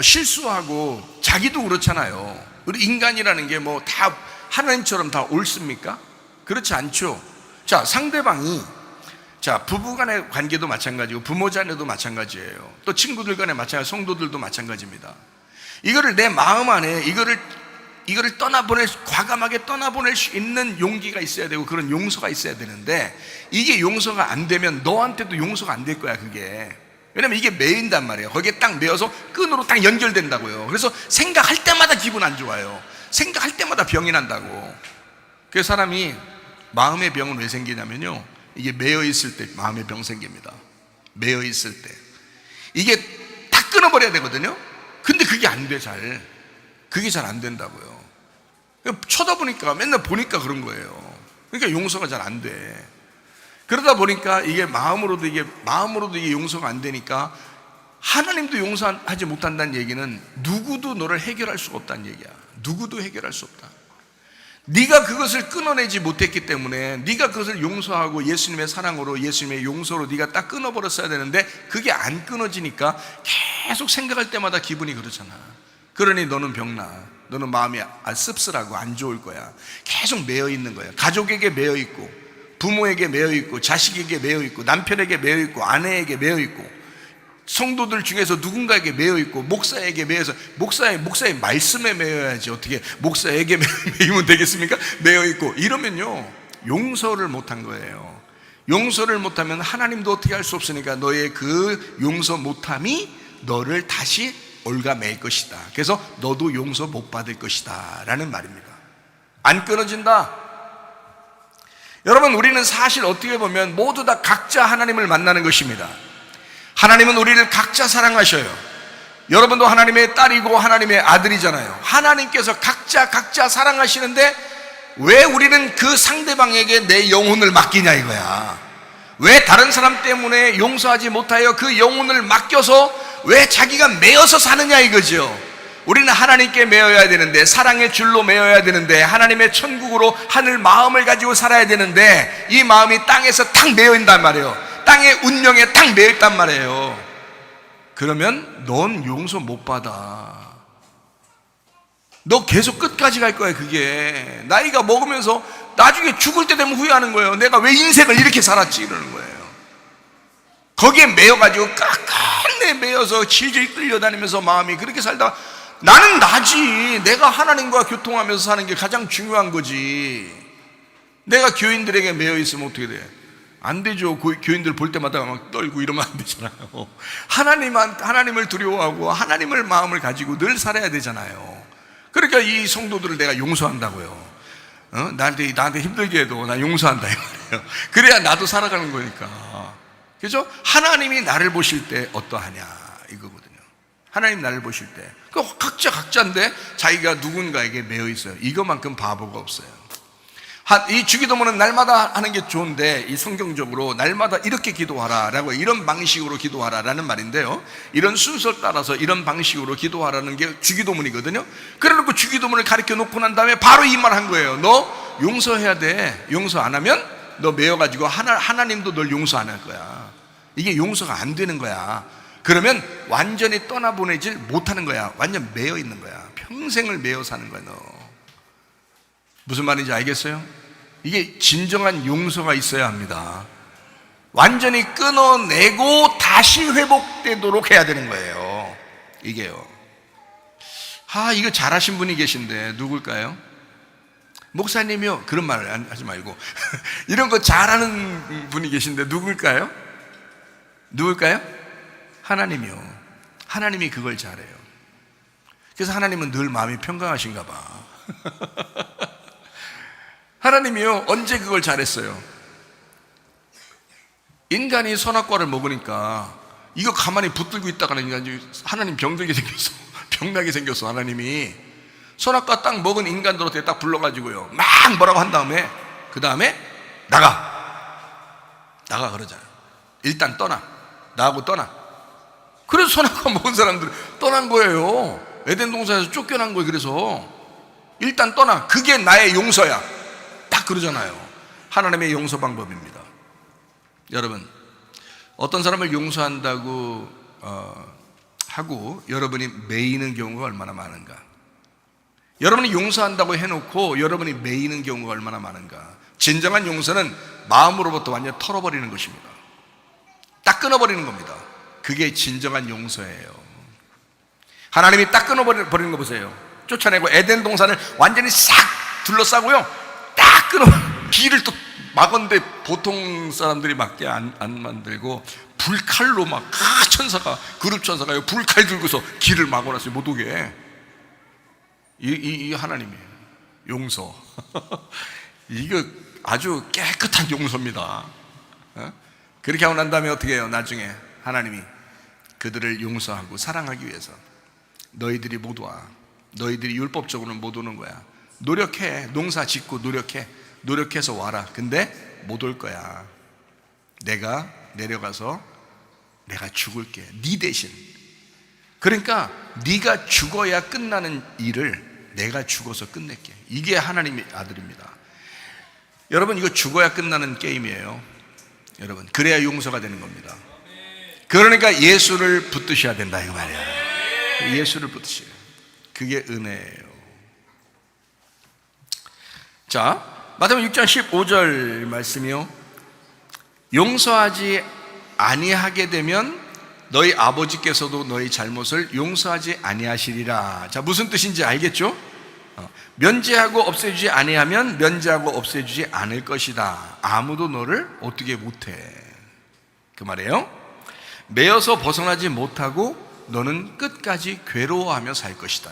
실수하고, 자기도 그렇잖아요. 우리 인간이라는 게 뭐 다 하나님처럼 다 옳습니까? 그렇지 않죠. 자, 상대방이, 자, 부부 간의 관계도 마찬가지고 부모 자녀도 마찬가지예요. 또 친구들 간의 마찬가지, 성도들도 마찬가지입니다. 이거를 내 마음 안에 이거를 과감하게 떠나보낼 수 있는 용기가 있어야 되고, 그런 용서가 있어야 되는데, 이게 용서가 안 되면 너한테도 용서가 안 될 거야, 그게. 왜냐면 이게 매인단 말이에요. 거기에 딱 매여서 끈으로 딱 연결된다고요. 그래서 생각할 때마다 기분 안 좋아요. 생각할 때마다 병이 난다고. 그 사람이, 마음의 병은 왜 생기냐면요, 이게 매여 있을 때 마음의 병 생깁니다. 매여 있을 때 이게 딱 끊어버려야 되거든요. 근데 그게 안 돼. 그게 잘 안 된다고요. 쳐다보니까, 맨날 보니까 그런 거예요. 그러니까 용서가 잘 안 돼. 그러다 보니까 이게 마음으로도 이게 용서가 안 되니까, 하나님도 용서하지 못한다는 얘기는 누구도 너를 해결할 수가 없다는 얘기야. 누구도 해결할 수 없다. 네가 그것을 끊어내지 못했기 때문에, 네가 그것을 용서하고 예수님의 사랑으로, 예수님의 용서로 네가 딱 끊어버렸어야 되는데, 그게 안 끊어지니까 계속 생각할 때마다 기분이 그렇잖아. 그러니 너는 병나. 너는 마음이 씁쓸하고 안 좋을 거야. 계속 매여 있는 거야. 가족에게 매여 있고, 부모에게 매여 있고, 자식에게 매여 있고, 남편에게 매여 있고, 아내에게 매여 있고, 성도들 중에서 누군가에게 매여 있고, 목사에게 매여서, 목사의 말씀에 매여야지 어떻게 목사에게 매이면 되겠습니까? 매여 있고 이러면요, 용서를 못한 거예요. 용서를 못하면 하나님도 어떻게 할 수 없으니까 너의 그 용서 못함이 너를 다시 올가맬 것이다. 그래서 너도 용서 못 받을 것이다 라는 말입니다. 안 끊어진다. 여러분, 우리는 사실 어떻게 보면 모두 다 각자 하나님을 만나는 것입니다. 하나님은 우리를 각자 사랑하셔요. 여러분도 하나님의 딸이고 하나님의 아들이잖아요. 하나님께서 각자 사랑하시는데, 왜 우리는 그 상대방에게 내 영혼을 맡기냐 이거야. 왜 다른 사람 때문에 용서하지 못하여 그 영혼을 맡겨서 왜 자기가 매여서 사느냐 이거죠. 우리는 하나님께 매여야 되는데, 사랑의 줄로 매여야 되는데, 하나님의 천국으로 하늘 마음을 가지고 살아야 되는데, 이 마음이 땅에서 탁 매여 있단 말이에요. 땅의 운명에 딱 매였단 말이에요. 그러면 넌 용서 못 받아. 너 계속 끝까지 갈 거야. 그게 나이가 먹으면서 나중에 죽을 때 되면 후회하는 거예요. 내가 왜 인생을 이렇게 살았지 이러는 거예요. 거기에 매여가지고 깍깍내 매여서 질질 끌려다니면서 마음이 그렇게 살다가, 나는 나지. 내가 하나님과 교통하면서 사는 게 가장 중요한 거지. 내가 교인들에게 매여 있으면 어떻게 돼? 안 되죠. 교인들 볼 때마다 막 떨고 이러면 안 되잖아요. 하나님을 두려워하고 하나님을 마음을 가지고 늘 살아야 되잖아요. 그러니까 이 성도들을 내가 용서한다고요. 나한테 힘들게 해도 나 용서한다 이 말이에요. 그래야 나도 살아가는 거니까. 그죠? 하나님이 나를 보실 때 어떠하냐 이거거든요. 하나님 나를 보실 때 각자인데 자기가 누군가에게 매여 있어요. 이거만큼 바보가 없어요. 이 주기도문은 날마다 하는 게 좋은데, 이 성경적으로 날마다 이렇게 기도하라라고, 이런 방식으로 기도하라라는 말인데요, 이런 순서를 따라서 이런 방식으로 기도하라는 게 주기도문이거든요. 그래놓고 주기도문을 가르쳐 놓고 난 다음에 바로 이 말 한 거예요. 너 용서해야 돼. 용서 안 하면 너 매여가지고 하나님도 널 용서 안 할 거야. 이게 용서가 안 되는 거야. 그러면 완전히 떠나보내질 못하는 거야. 완전 매여 있는 거야. 평생을 매여 사는 거야. 너 무슨 말인지 알겠어요? 이게 진정한 용서가 있어야 합니다. 완전히 끊어내고 다시 회복되도록 해야 되는 거예요. 이게요. 이거 잘하신 분이 계신데 누굴까요? 목사님이요. 그런 말 하지 말고 이런 거 잘하는 분이 계신데 누굴까요? 누굴까요? 하나님이요. 하나님이 그걸 잘해요. 그래서 하나님은 늘 마음이 평강하신가 봐. 하나님이요, 언제 그걸 잘했어요? 인간이 선악과를 먹으니까 이거 가만히 붙들고 있다가는 하나님 병들게 생겼어. 병나게 생겼어. 하나님이 선악과 딱 먹은 인간들한테 딱 불러가지고요, 막 뭐라고 한 다음에, 그 다음에 나가 그러잖아요. 일단 떠나. 나하고 떠나. 그래서 선악과 먹은 사람들 떠난 거예요. 에덴 동산에서 쫓겨난 거예요. 그래서 일단 떠나. 그게 나의 용서야. 딱 그러잖아요. 하나님의 용서 방법입니다. 여러분, 어떤 사람을 용서한다고 하고 여러분이 매이는 경우가 얼마나 많은가? 여러분이 용서한다고 해놓고 여러분이 매이는 경우가 얼마나 많은가? 진정한 용서는 마음으로부터 완전히 털어버리는 것입니다. 딱 끊어버리는 겁니다. 그게 진정한 용서예요. 하나님이 딱 끊어버리는 거 보세요. 쫓아내고 에덴 동산을 완전히 싹 둘러싸고요, 딱 끊어. 길을 또 막었는데 보통 사람들이 막게 안 만들고 불칼로 막 천사가, 그룹 천사가 불칼 들고서 길을 막아놨어요. 못 오게. 이 하나님이에요. 용서. 이거 아주 깨끗한 용서입니다. 그렇게 하고 난 다음에 어떻게 해요? 나중에 하나님이 그들을 용서하고 사랑하기 위해서 너희들이 못 와. 너희들이 율법적으로는 못 오는 거야. 노력해. 농사 짓고 노력해서 와라. 근데 못 올 거야. 내가 내려가서 내가 죽을게. 네 대신. 그러니까 네가 죽어야 끝나는 일을 내가 죽어서 끝낼게. 이게 하나님의 아들입니다. 여러분, 이거 죽어야 끝나는 게임이에요. 여러분, 그래야 용서가 되는 겁니다. 그러니까 예수를 붙드셔야 된다 이거 말이에요. 예수를 붙드셔요. 그게 은혜예요. 자, 마태복음 6장 15절 말씀이요, 용서하지 아니하게 되면 너희 아버지께서도 너희 잘못을 용서하지 아니하시리라. 자, 무슨 뜻인지 알겠죠? 면제하고 없애주지 아니하면 면제하고 없애주지 않을 것이다. 아무도 너를 어떻게 못해. 그 말이에요. 매여서 벗어나지 못하고 너는 끝까지 괴로워하며 살 것이다.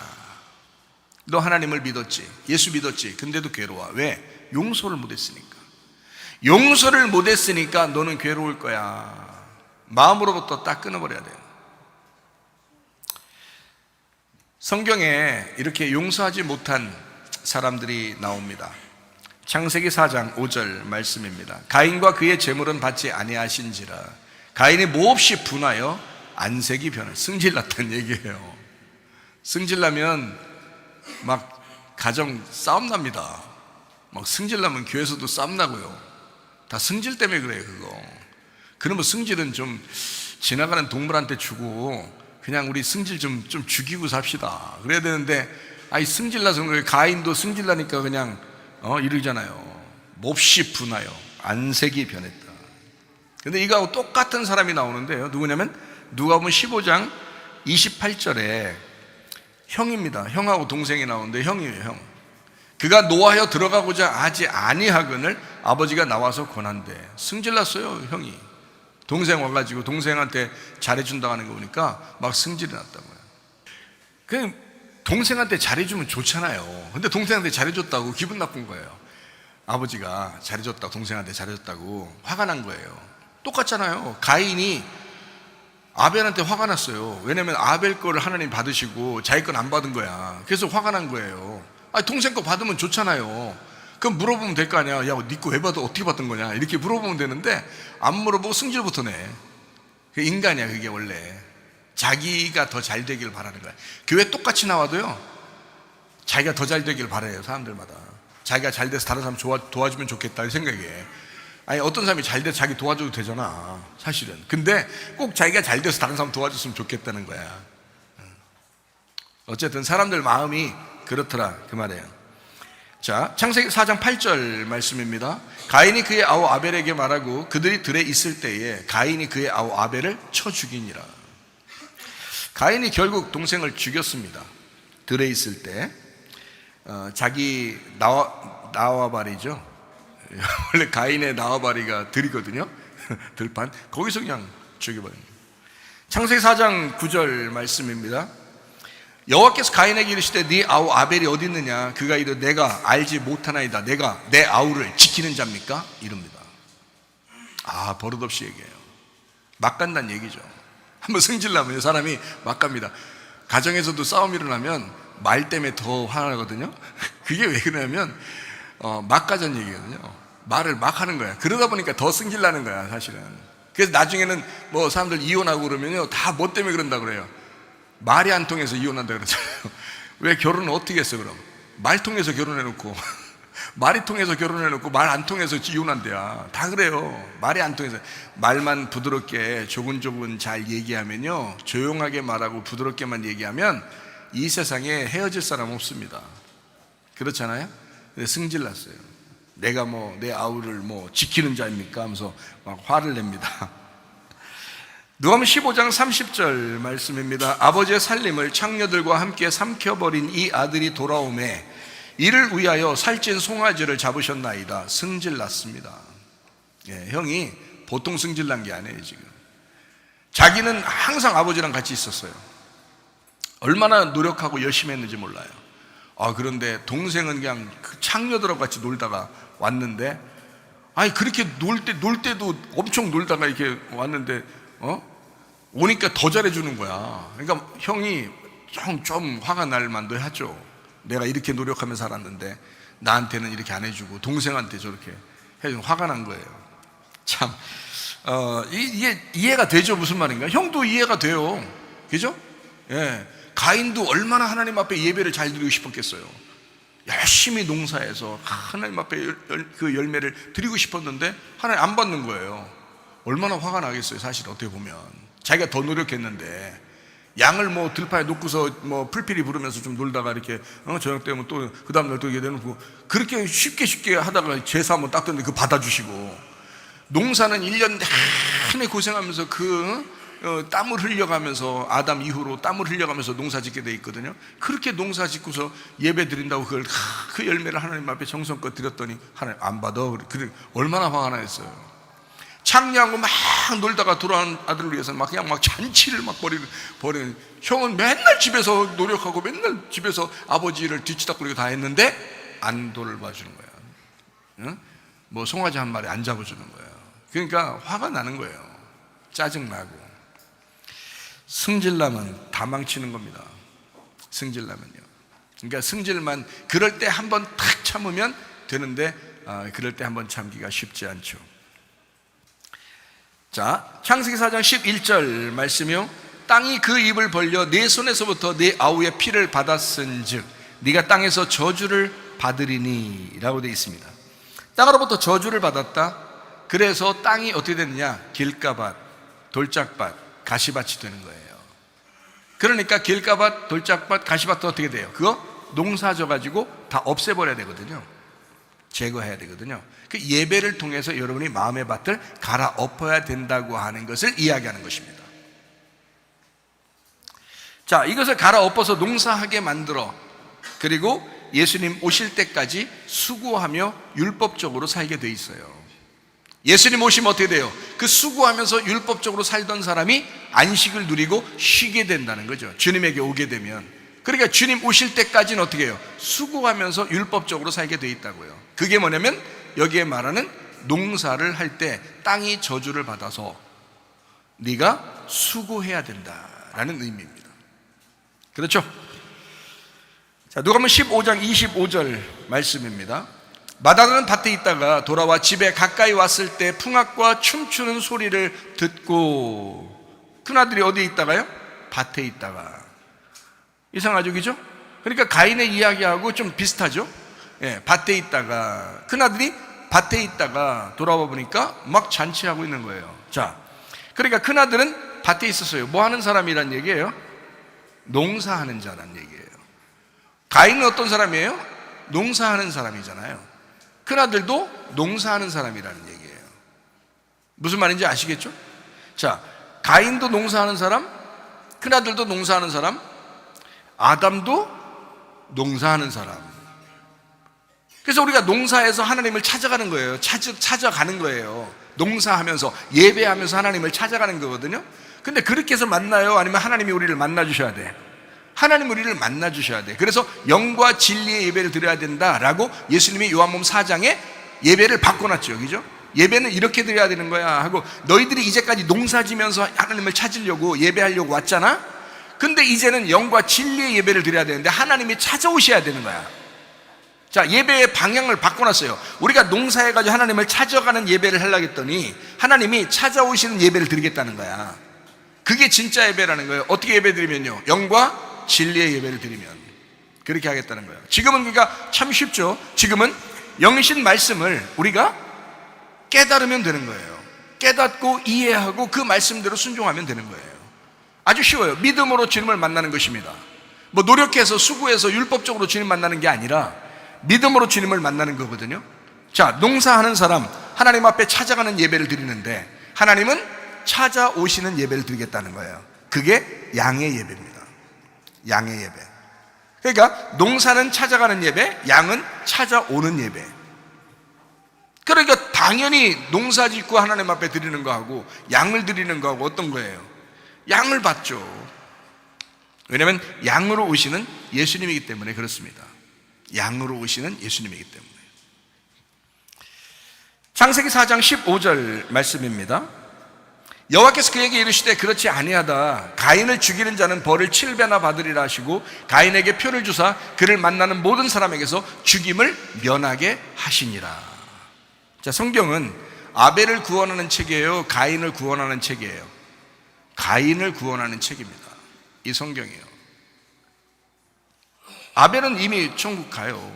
너 하나님을 믿었지, 예수 믿었지. 근데도 괴로워. 왜? 용서를 못했으니까. 용서를 못했으니까 너는 괴로울 거야. 마음으로부터 딱 끊어버려야 돼요. 성경에 이렇게 용서하지 못한 사람들이 나옵니다. 창세기 4장 5절 말씀입니다. 가인과 그의 재물은 받지 아니하신지라. 가인이 몹시 분하여 안색이 변해. 승질났다는 얘기예요. 승질나면 막 가정 싸움 납니다. 막 승질나면 교회에서도 싸움 나고요. 다 승질 때문에 그래요. 그러면 승질은 좀 지나가는 동물한테 주고 그냥 우리 승질 좀 죽이고 삽시다. 그래야 되는데, 아이 승질나서 그래. 가인도 승질나니까 그냥 이러잖아요. 몹시 분하여 안색이 변했다. 근데 이거하고 똑같은 사람이 나오는데요. 누구냐면 누가복음 15장 28절에 형입니다. 형하고 동생이 나오는데 형이에요. 형. 그가 노하여 들어가고자 하지 아니하거늘 아버지가 나와서 권한대. 승질났어요. 형이. 동생 와가지고 동생한테 잘해준다고 하는 거 보니까 막 승질이 났다고요. 그냥 동생한테 잘해주면 좋잖아요. 근데 동생한테 잘해줬다고 기분 나쁜 거예요. 아버지가 잘해줬다고, 동생한테 잘해줬다고 화가 난 거예요. 똑같잖아요. 가인이 아벨한테 화가 났어요. 왜냐면 아벨 거를 하나님 받으시고 자기 건 안 받은 거야. 그래서 화가 난 거예요. 동생 거 받으면 좋잖아요. 그럼 물어보면 될 거 아니야. 야, 네 거 왜 받아? 어떻게 받은 거냐? 이렇게 물어보면 되는데 안 물어보고 승질부터 내. 그 인간이야, 그게 원래. 자기가 더 잘 되길 바라는 거야. 교회 똑같이 나와도요, 자기가 더 잘 되길 바라요, 사람들마다. 자기가 잘 돼서 다른 사람 도와주면 좋겠다 이 생각에. 아니, 어떤 사람이 잘 돼서 자기 도와줘도 되잖아, 사실은. 근데 꼭 자기가 잘 돼서 다른 사람 도와줬으면 좋겠다는 거야. 어쨌든 사람들 마음이 그렇더라, 그 말이에요. 자, 창세기 4장 8절 말씀입니다. 가인이 그의 아우 아벨에게 말하고 그들이 들에 있을 때에 가인이 그의 아우 아벨을 쳐 죽이니라. 가인이 결국 동생을 죽였습니다. 들에 있을 때. 자기 나와바리죠. 원래 가인의 나와바리가 들이거든요. 들판. 거기서 그냥 죽여버립니다. 창세기 4장 9절 말씀입니다. 여호와께서 가인에게 이르시되 네 아우 아벨이 어디 있느냐? 그가 이르되 내가 알지 못하나이다. 내가 내 아우를 지키는 자입니까? 이릅니다. 아, 버릇없이 얘기해요. 막 간다는 얘기죠. 한번 승질나면 사람이 막 갑니다. 가정에서도 싸움 일어나면 말 때문에 더 화나거든요. 그게 왜 그러냐면 막 가자는 얘기거든요. 말을 막 하는 거야. 그러다 보니까 더 승질나는 거야, 사실은. 그래서 나중에는 뭐 사람들 이혼하고 그러면요, 다 뭐 때문에 그런다 그래요. 말이 안 통해서 이혼한다 그러잖아요. 왜 결혼을 어떻게 했어 그럼? 말 통해서 결혼해놓고 말이 통해서 결혼해놓고 말 안 통해서 이혼한대야. 다 그래요. 말이 안 통해서. 말만 부드럽게 조근조근 잘 얘기하면요, 조용하게 말하고 부드럽게만 얘기하면 이 세상에 헤어질 사람 없습니다. 그렇잖아요. 근데 승질났어요. 내가 뭐 내 아우를 뭐 지키는 자입니까? 하면서 막 화를 냅니다. 누가복음 15장 30절 말씀입니다. 아버지의 살림을 창녀들과 함께 삼켜버린 이 아들이 돌아오매 이를 위하여 살찐 송아지를 잡으셨나이다. 승질났습니다. 예, 형이 보통 승질난 게 아니에요. 지금 자기는 항상 아버지랑 같이 있었어요. 얼마나 노력하고 열심히 했는지 몰라요. 그런데 동생은 그냥 그 창녀들하고 같이 놀다가 왔는데, 아니 그렇게 놀 때도 엄청 놀다가 이렇게 왔는데 오니까 더 잘해주는 거야. 그러니까 형이 좀 화가 날 만도 하죠. 내가 이렇게 노력하며 살았는데 나한테는 이렇게 안 해주고 동생한테 저렇게 해주고 화가 난 거예요. 참 이해가 되죠? 무슨 말인가? 형도 이해가 돼요. 그죠? 예. 가인도 얼마나 하나님 앞에 예배를 잘 드리고 싶었겠어요. 열심히 농사해서 하나님 앞에 그 열매를 드리고 싶었는데 하나님 안 받는 거예요. 얼마나 화가 나겠어요, 사실. 어떻게 보면 자기가 더 노력했는데 양을 뭐 들판에 놓고서 뭐 풀피리 부르면서 좀 놀다가 이렇게 저녁 되면 또 그 다음날 또 이게 내놓고 그렇게 쉽게 하다가 제사 한번 닦던데 그거 받아주시고, 농사는 1년 내내 고생하면서 땀을 흘려가면서 아담 이후로 땀을 흘려가면서 농사 짓게 돼 있거든요. 그렇게 농사 짓고서 예배 드린다고 그 열매를 하나님 앞에 정성껏 드렸더니 하나님 안 받아. 얼마나 화가 나겠어요. 창녀하고 막 놀다가 돌아온 아들을 위해서 그냥 잔치를 벌이는. 형은 맨날 집에서 노력하고 맨날 집에서 아버지를 뒤치다꾸리고 다 했는데 안 돌봐주는 거야. 응? 뭐 송아지 한 마리 안 잡아주는 거예요. 그러니까 화가 나는 거예요. 짜증나고. 승질나면 다 망치는 겁니다. 승질나면요. 그러니까 승질만 그럴 때 한번 탁 참으면 되는데 그럴 때 한번 참기가 쉽지 않죠. 자, 창세기 4장 11절 말씀이요. 땅이 그 입을 벌려 네 손에서부터 네 아우의 피를 받았은즉 네가 땅에서 저주를 받으리니 라고 되어 있습니다. 땅으로부터 저주를 받았다. 그래서 땅이 어떻게 됐느냐? 길가밭, 돌짝밭, 가시밭이 되는 거예요. 그러니까 길가밭, 돌짝밭, 가시밭도 어떻게 돼요? 그거 농사 져가지고 다 없애버려야 되거든요. 제거해야 되거든요. 그 예배를 통해서 여러분이 마음의 밭을 갈아엎어야 된다고 하는 것을 이야기하는 것입니다. 자, 이것을 갈아엎어서 농사하게 만들어 그리고 예수님 오실 때까지 수고하며 율법적으로 살게 돼 있어요. 예수님 오시면 어떻게 돼요? 그 수고하면서 율법적으로 살던 사람이 안식을 누리고 쉬게 된다는 거죠. 주님에게 오게 되면. 그러니까 주님 오실 때까지는 어떻게 해요? 수고하면서 율법적으로 살게 돼 있다고요. 그게 뭐냐면 여기에 말하는 농사를 할 때 땅이 저주를 받아서 네가 수고해야 된다라는 의미입니다. 그렇죠? 자, 누가복음 15장 25절 말씀입니다. 마다라는 밭에 있다가 돌아와 집에 가까이 왔을 때 풍악과 춤추는 소리를 듣고, 큰아들이 어디에 있다가요? 밭에 있다가. 이상하죠, 그죠? 그러니까 가인의 이야기하고 좀 비슷하죠? 예, 밭에 있다가, 큰아들이 밭에 있다가 돌아와 보니까 막 잔치하고 있는 거예요. 자, 그러니까 큰아들은 밭에 있었어요. 뭐 하는 사람이란 얘기예요? 농사하는 자란 얘기예요. 가인은 어떤 사람이에요? 농사하는 사람이잖아요. 큰아들도 농사하는 사람이라는 얘기예요. 무슨 말인지 아시겠죠? 자, 가인도 농사하는 사람, 큰아들도 농사하는 사람, 아담도 농사하는 사람. 그래서 우리가 농사에서 하나님을 찾아가는 거예요. 찾아가는 거예요. 농사하면서, 예배하면서 하나님을 찾아가는 거거든요. 근데 그렇게 해서 만나요? 아니면 하나님이 우리를 만나주셔야 돼? 하나님 우리를 만나주셔야 돼. 그래서 영과 진리의 예배를 드려야 된다라고 예수님이 요한복음 4장에 예배를 바꿔놨죠. 그죠? 예배는 이렇게 드려야 되는 거야 하고, 너희들이 이제까지 농사지면서 하나님을 찾으려고 예배하려고 왔잖아. 근데 이제는 영과 진리의 예배를 드려야 되는데 하나님이 찾아오셔야 되는 거야. 자, 예배의 방향을 바꿔놨어요. 우리가 농사해가지고 하나님을 찾아가는 예배를 하려고 했더니 하나님이 찾아오시는 예배를 드리겠다는 거야. 그게 진짜 예배라는 거예요. 어떻게 예배 드리면요? 영과 진리의 예배를 드리면 그렇게 하겠다는 거예요. 지금은 그러니까 참 쉽죠. 지금은 영이신 말씀을 우리가 깨달으면 되는 거예요. 깨닫고 이해하고 그 말씀대로 순종하면 되는 거예요. 아주 쉬워요. 믿음으로 주님을 만나는 것입니다. 뭐 노력해서 수고해서 율법적으로 주님 만나는 게 아니라 믿음으로 주님을 만나는 거거든요. 자, 농사하는 사람, 하나님 앞에 찾아가는 예배를 드리는데 하나님은 찾아오시는 예배를 드리겠다는 거예요. 그게 양의 예배입니다. 양의 예배. 그러니까 농사는 찾아가는 예배, 양은 찾아오는 예배. 그러니까 당연히 농사 짓고 하나님 앞에 드리는 거하고 양을 드리는 거하고 어떤 거예요? 양을 받죠. 왜냐하면 양으로 오시는 예수님이기 때문에 그렇습니다. 양으로 오시는 예수님이기 때문에. 창세기 4장 15절 말씀입니다. 여호와께서 그에게 이르시되 그렇지 아니하다. 가인을 죽이는 자는 벌을 7배나 받으리라 하시고 가인에게 표를 주사 그를 만나는 모든 사람에게서 죽임을 면하게 하시니라. 자, 성경은 아벨을 구원하는 책이에요? 가인을 구원하는 책이에요? 가인을 구원하는 책입니다. 이 성경이에요. 아벨은 이미 천국 가요.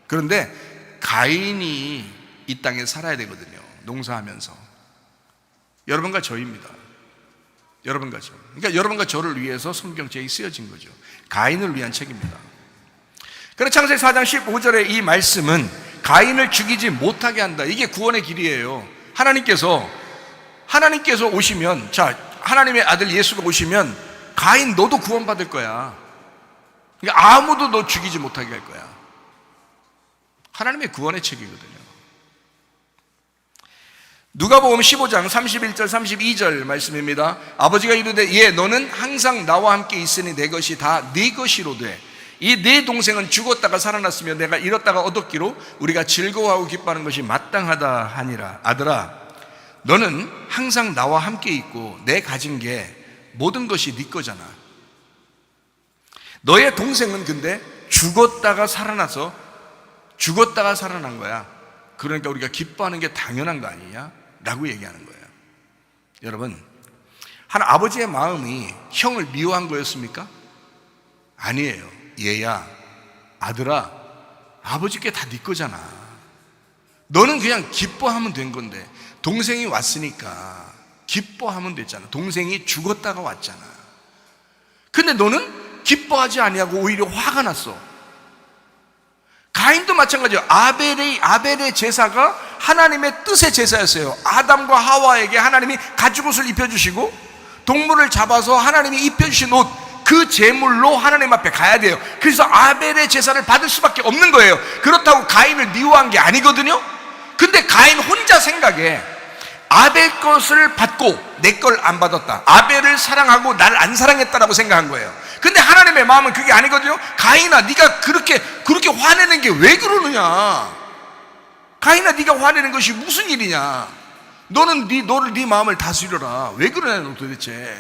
그런데 가인이 이 땅에 살아야 되거든요. 농사하면서. 여러분과 저입니다. 여러분과 저. 그러니까 여러분과 저를 위해서 성경책이 쓰여진 거죠. 가인을 위한 책입니다. 그래서 창세기 4장 15절의 이 말씀은 가인을 죽이지 못하게 한다. 이게 구원의 길이에요. 하나님께서 오시면, 자, 하나님의 아들 예수가 오시면 가인 너도 구원받을 거야. 그러니까 아무도 너 죽이지 못하게 할 거야. 하나님의 구원의 책이거든요. 누가복음 15장 31절 32절 말씀입니다. 아버지가 이르되 예 너는 항상 나와 함께 있으니 내 것이 다 네 것이로되 이 네 동생은 죽었다가 살아났으며 내가 잃었다가 얻었기로 우리가 즐거워하고 기뻐하는 것이 마땅하다 하니라. 아들아 너는 항상 나와 함께 있고 내 가진 게 모든 것이 네 거잖아. 너의 동생은 근데 죽었다가 살아난 거야. 그러니까 우리가 기뻐하는 게 당연한 거 아니냐? 라고 얘기하는 거예요. 여러분, 한 아버지의 마음이 형을 미워한 거였습니까? 아니에요. 얘야, 아들아, 아버지께 다 네 거잖아. 너는 그냥 기뻐하면 된 건데 동생이 왔으니까 기뻐하면 됐잖아. 동생이 죽었다가 왔잖아. 근데 너는 기뻐하지 아니하고 오히려 화가 났어. 가인도 마찬가지예요. 아벨의 제사가 하나님의 뜻의 제사였어요. 아담과 하와에게 하나님이 가죽옷을 입혀주시고 동물을 잡아서 하나님이 입혀주신 옷, 그 제물로 하나님 앞에 가야 돼요. 그래서 아벨의 제사를 받을 수밖에 없는 거예요. 그렇다고 가인을 미워한 게 아니거든요. 근데 가인 혼자 생각에 아벨 것을 받고 내 걸 안 받았다, 아벨을 사랑하고 날 안 사랑했다라고 생각한 거예요. 근데 하나님의 마음은 그게 아니거든요. 가인아, 네가 그렇게 화내는 게 왜 그러느냐? 가인아, 네가 화내는 것이 무슨 일이냐? 너는 네 마음을 다스려라. 왜 그러냐 너 도대체?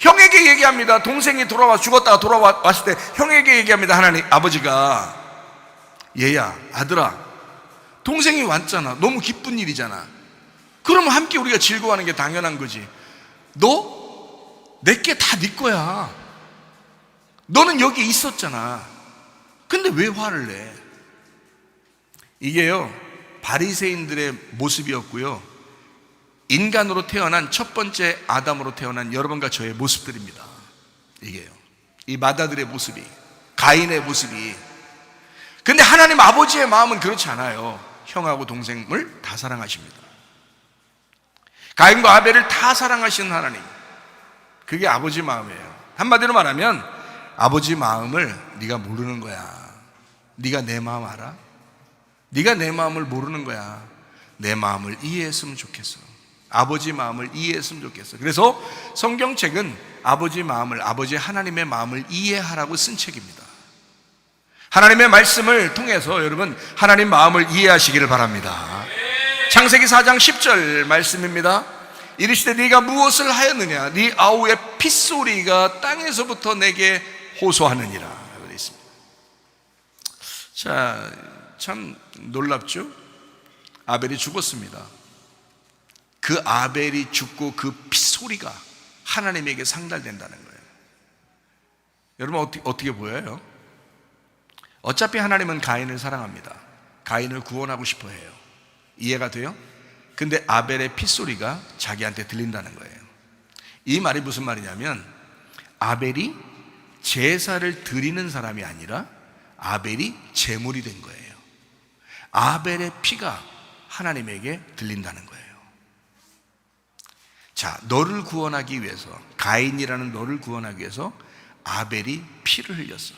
형에게 얘기합니다. 동생이 죽었다가 돌아왔을 때 형에게 얘기합니다. 하나님 아버지가 얘야, 아들아, 동생이 왔잖아. 너무 기쁜 일이잖아. 그러면 함께 우리가 즐거워하는 게 당연한 거지. 너 내게 다 네 거야. 너는 여기 있었잖아. 근데 왜 화를 내? 이게요, 바리새인들의 모습이었고요, 인간으로 태어난 첫 번째 아담으로 태어난 여러분과 저의 모습들입니다. 이게요, 이 마다들의 모습이, 가인의 모습이. 근데 하나님 아버지의 마음은 그렇지 않아요. 형하고 동생을 다 사랑하십니다. 가인과 아벨을 다 사랑하시는 하나님, 그게 아버지 마음이에요. 한마디로 말하면 아버지 마음을 네가 모르는 거야. 네가 내 마음 알아? 네가 내 마음을 모르는 거야. 내 마음을 이해했으면 좋겠어. 아버지 마음을 이해했으면 좋겠어. 그래서 성경책은 아버지 마음을, 아버지 하나님의 마음을 이해하라고 쓴 책입니다. 하나님의 말씀을 통해서 여러분 하나님 마음을 이해하시기를 바랍니다. 창세기 4장 10절 말씀입니다. 이르시되 네가 무엇을 하였느냐? 네 아우의 핏소리가 땅에서부터 내게 호소하느니라 라고 되어 있습니다. 자, 참 놀랍죠? 아벨이 죽었습니다. 그 아벨이 죽고 그 핏소리가 하나님에게 상달된다는 거예요. 여러분 어떻게 보여요? 어차피 하나님은 가인을 사랑합니다. 가인을 구원하고 싶어 해요. 이해가 돼요? 근데 아벨의 핏소리가 자기한테 들린다는 거예요. 이 말이 무슨 말이냐면 아벨이 제사를 드리는 사람이 아니라 아벨이 제물이 된 거예요. 아벨의 피가 하나님에게 들린다는 거예요. 자, 너를 구원하기 위해서, 가인이라는 너를 구원하기 위해서 아벨이 피를 흘렸어.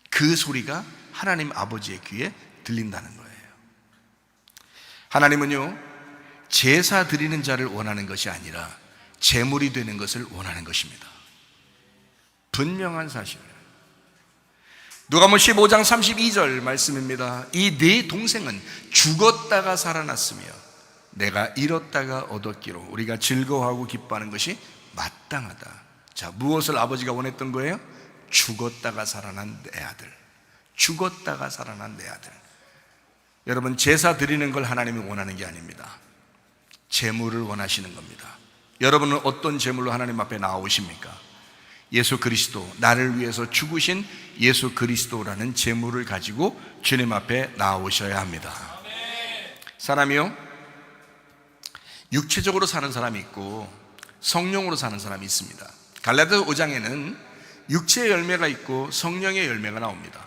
그 소리가 하나님 아버지의 귀에 들린다는 거예요. 하나님은요, 제사 드리는 자를 원하는 것이 아니라 제물이 되는 것을 원하는 것입니다. 분명한 사실이에요. 누가복음 15장 32절 말씀입니다. 이 네 동생은 죽었다가 살아났으며 내가 잃었다가 얻었기로 우리가 즐거워하고 기뻐하는 것이 마땅하다. 자, 무엇을 아버지가 원했던 거예요? 죽었다가 살아난 내 아들. 죽었다가 살아난 내 아들. 여러분, 제사 드리는 걸 하나님이 원하는 게 아닙니다. 제물을 원하시는 겁니다. 여러분은 어떤 제물로 하나님 앞에 나오십니까? 예수 그리스도, 나를 위해서 죽으신 예수 그리스도라는 제물을 가지고 주님 앞에 나오셔야 합니다. 사람이요, 육체적으로 사는 사람이 있고 성령으로 사는 사람이 있습니다. 갈라디아서 5장에는 육체의 열매가 있고 성령의 열매가 나옵니다.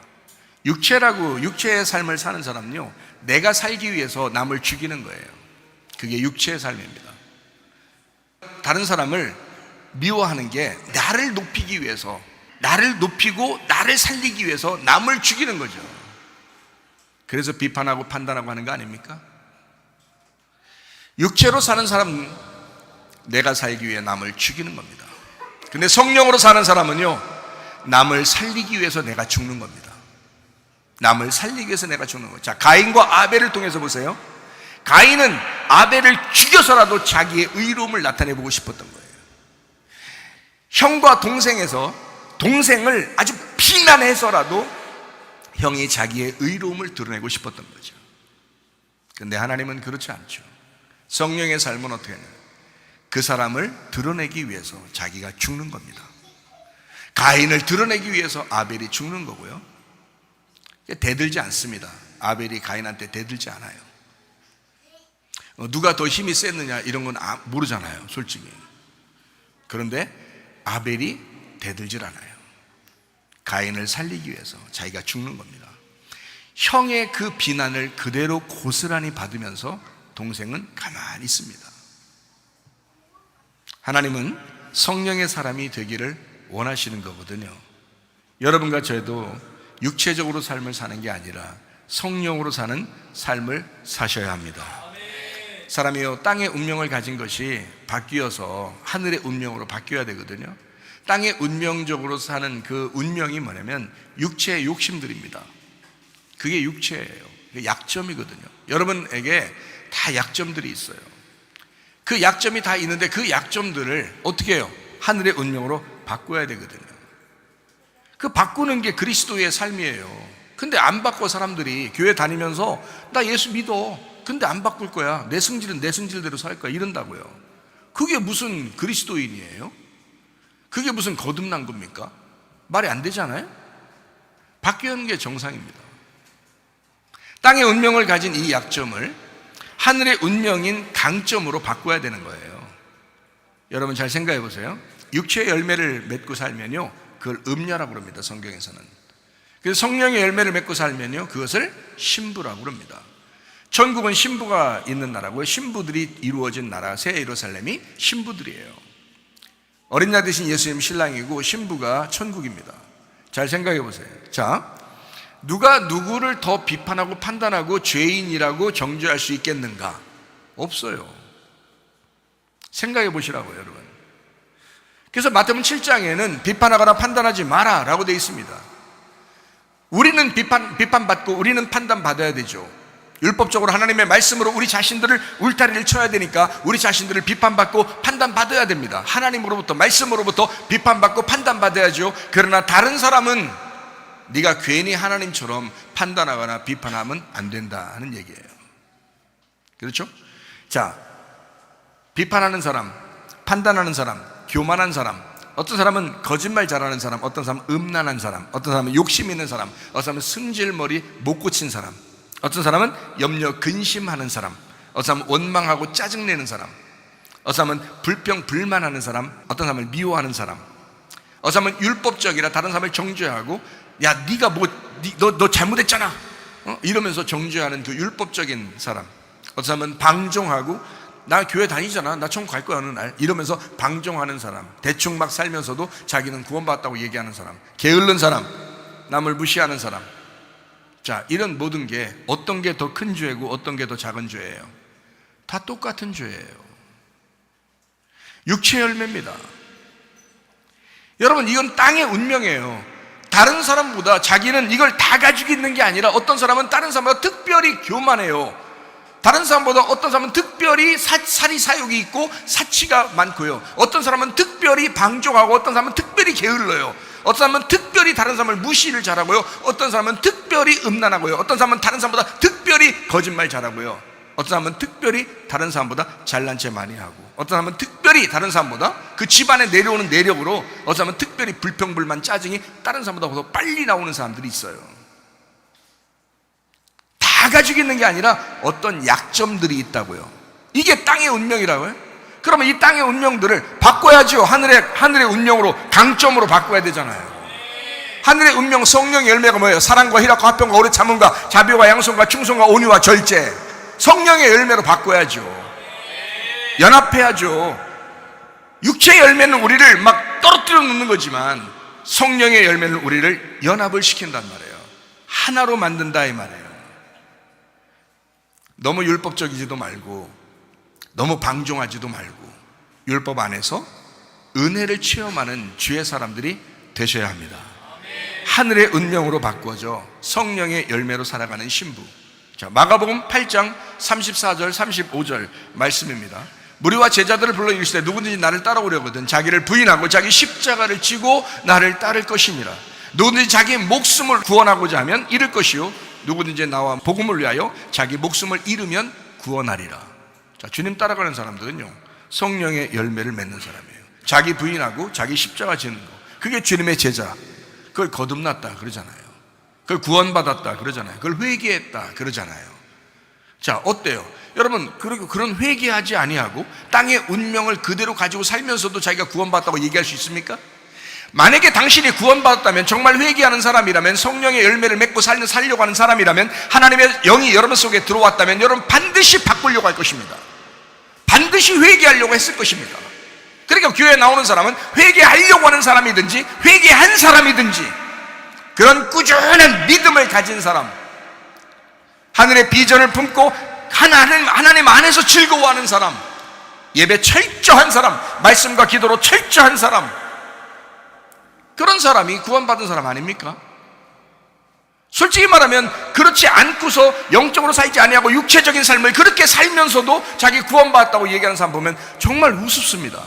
육체의 삶을 사는 사람은요, 내가 살기 위해서 남을 죽이는 거예요. 그게 육체의 삶입니다. 다른 사람을 미워하는 게 나를 높이기 위해서, 나를 높이고 나를 살리기 위해서 남을 죽이는 거죠. 그래서 비판하고 판단하고 하는 거 아닙니까? 육체로 사는 사람은 내가 살기 위해 남을 죽이는 겁니다. 근데 성령으로 사는 사람은요, 남을 살리기 위해서 내가 죽는 겁니다. 남을 살리기 위해서 내가 죽는 거예요. 자, 가인과 아벨을 통해서 보세요. 가인은 아벨을 죽여서라도 자기의 의로움을 나타내보고 싶었던 거예요. 형과 동생에서 동생을 아주 비난해서라도 형이 자기의 의로움을 드러내고 싶었던 거죠. 그런데 하나님은 그렇지 않죠. 성령의 삶은 어떻게 하냐? 그 사람을 드러내기 위해서 자기가 죽는 겁니다. 가인을 드러내기 위해서 아벨이 죽는 거고요, 대들지 않습니다. 아벨이 가인한테 대들지 않아요. 누가 더 힘이 셌느냐 이런 건 모르잖아요, 솔직히. 그런데 아벨이 대들질 않아요. 가인을 살리기 위해서 자기가 죽는 겁니다. 형의 그 비난을 그대로 고스란히 받으면서 동생은 가만히 있습니다. 하나님은 성령의 사람이 되기를 원하시는 거거든요. 여러분과 저도 육체적으로 삶을 사는 게 아니라 성령으로 사는 삶을 사셔야 합니다. 사람이요, 땅의 운명을 가진 것이 바뀌어서 하늘의 운명으로 바뀌어야 되거든요. 땅의 운명적으로 사는 그 운명이 뭐냐면 육체의 욕심들입니다. 그게 육체예요. 그게 약점이거든요. 여러분에게 다 약점들이 있어요. 그 약점이 다 있는데 그 약점들을 어떻게 해요? 하늘의 운명으로 바꿔야 되거든요. 그 바꾸는 게 그리스도의 삶이에요. 근데 안 바꿔. 사람들이 교회 다니면서 나 예수 믿어. 근데 안 바꿀 거야. 내 승질은 내 승질대로 살 거야. 이런다고요. 그게 무슨 그리스도인이에요? 그게 무슨 거듭난 겁니까? 말이 안 되잖아요. 바뀌는 게 정상입니다. 땅의 운명을 가진 이 약점을 하늘의 운명인 강점으로 바꿔야 되는 거예요. 여러분 잘 생각해 보세요. 육체의 열매를 맺고 살면요, 그걸 음녀라고 그럽니다. 성경에서는. 그래서 성령의 열매를 맺고 살면요, 그것을 신부라고 그럽니다. 천국은 신부가 있는 나라고요. 신부들이 이루어진 나라, 새 예루살렘이 신부들이에요. 어린 양 되신 예수님 신랑이고 신부가 천국입니다. 잘 생각해 보세요. 자, 누가 누구를 더 비판하고 판단하고 죄인이라고 정죄할 수 있겠는가? 없어요. 생각해 보시라고요, 여러분. 그래서 마태복음 7장에는 비판하거나 판단하지 마라 라고 되어 있습니다. 우리는 비판받고 우리는 판단받아야 되죠. 율법적으로 하나님의 말씀으로 우리 자신들을 울타리를 쳐야 되니까 우리 자신들을 비판받고 판단받아야 됩니다. 하나님으로부터, 말씀으로부터 비판받고 판단받아야죠. 그러나 다른 사람은 네가 괜히 하나님처럼 판단하거나 비판하면 안 된다는 얘기예요. 그렇죠? 자, 비판하는 사람, 판단하는 사람, 교만한 사람, 어떤 사람은 거짓말 잘하는 사람, 어떤 사람은 음란한 사람, 어떤 사람은 욕심 있는 사람, 어떤 사람은 승질머리 못 고친 사람, 어떤 사람은 염려 근심하는 사람, 어떤 사람은 원망하고 짜증내는 사람, 어떤 사람은 불평 불만하는 사람, 어떤 사람은 미워하는 사람, 어떤 사람은 율법적이라 다른 사람을 정죄하고 야 네가 너 잘못했잖아 이러면서 정죄하는 그 율법적인 사람, 어떤 사람은 방종하고 나 교회 다니잖아, 나 천국 갈 거야 어느 날 이러면서 방종하는 사람, 대충 막 살면서도 자기는 구원받았다고 얘기하는 사람, 게으른 사람, 남을 무시하는 사람. 자, 이런 모든 게 어떤 게 더 큰 죄고 어떤 게 더 작은 죄예요? 다 똑같은 죄예요. 육체 열매입니다. 여러분, 이건 땅의 운명이에요. 다른 사람보다 자기는 이걸 다 가지고 있는 게 아니라 어떤 사람은 다른 사람보다 특별히 교만해요. 다른 사람보다 어떤 사람은 특별히 사리 사욕이 있고 사치가 많고요. 어떤 사람은 특별히 방종하고 어떤 사람은 특별히 게을러요. 어떤 사람은 특별히 다른 사람을 무시를 잘하고요. 어떤 사람은 특별히 음란하고요. 어떤 사람은 다른 사람보다 특별히 거짓말 잘하고요. 어떤 사람은 특별히 다른 사람보다 잘난 체 많이 하고, 어떤 사람은 특별히 다른 사람보다 그 집안에 내려오는 내력으로, 어떤 사람은 특별히 불평불만 짜증이 다른 사람보다 더 빨리 나오는 사람들이 있어요. 다 가지고 있는 게 아니라 어떤 약점들이 있다고요. 이게 땅의 운명이라고요. 그러면 이 땅의 운명들을 바꿔야죠. 하늘의 운명으로, 강점으로 바꿔야 되잖아요. 하늘의 운명, 성령의 열매가 뭐예요? 사랑과 희락과 화평과 오래 참음과 자비와 양손과 충성과 온유와 절제. 성령의 열매로 바꿔야죠. 연합해야죠. 육체의 열매는 우리를 막 떨어뜨려 놓는 거지만 성령의 열매는 우리를 연합을 시킨단 말이에요. 하나로 만든다 이 말이에요. 너무 율법적이지도 말고 너무 방종하지도 말고 율법 안에서 은혜를 체험하는 주의 사람들이 되셔야 합니다. 하늘의 운명으로 바꿔져 성령의 열매로 살아가는 신부. 자, 마가복음 8장 34절 35절 말씀입니다. 무리와 제자들을 불러 이르시되 누구든지 나를 따라오려거든 자기를 부인하고 자기 십자가를 지고 나를 따를 것이니라. 누구든지 자기 목숨을 구원하고자 하면 잃을 것이요 누구든지 나와 복음을 위하여 자기 목숨을 잃으면 구원하리라. 자, 주님 따라가는 사람들은요 성령의 열매를 맺는 사람이에요. 자기 부인하고 자기 십자가 지는 거, 그게 주님의 제자. 그걸 거듭났다 그러잖아요. 그걸 구원받았다 그러잖아요. 그걸 회개했다 그러잖아요. 자, 어때요? 여러분, 그리고 그런 회개하지 아니하고 땅의 운명을 그대로 가지고 살면서도 자기가 구원받았다고 얘기할 수 있습니까? 만약에 당신이 구원받았다면, 정말 회개하는 사람이라면, 성령의 열매를 맺고 살려고 하는 사람이라면, 하나님의 영이 여러분 속에 들어왔다면 여러분 반드시 바꾸려고 할 것입니다. 반드시 회개하려고 했을 것입니다. 그러니까 교회에 나오는 사람은 회개하려고 하는 사람이든지 회개한 사람이든지 그런 꾸준한 믿음을 가진 사람, 하늘의 비전을 품고 하나님 안에서 즐거워하는 사람, 예배 철저한 사람, 말씀과 기도로 철저한 사람, 그런 사람이 구원받은 사람 아닙니까? 솔직히 말하면 그렇지 않고서 영적으로 살지 아니하고 육체적인 삶을 그렇게 살면서도 자기 구원받았다고 얘기하는 사람 보면 정말 우습습니다.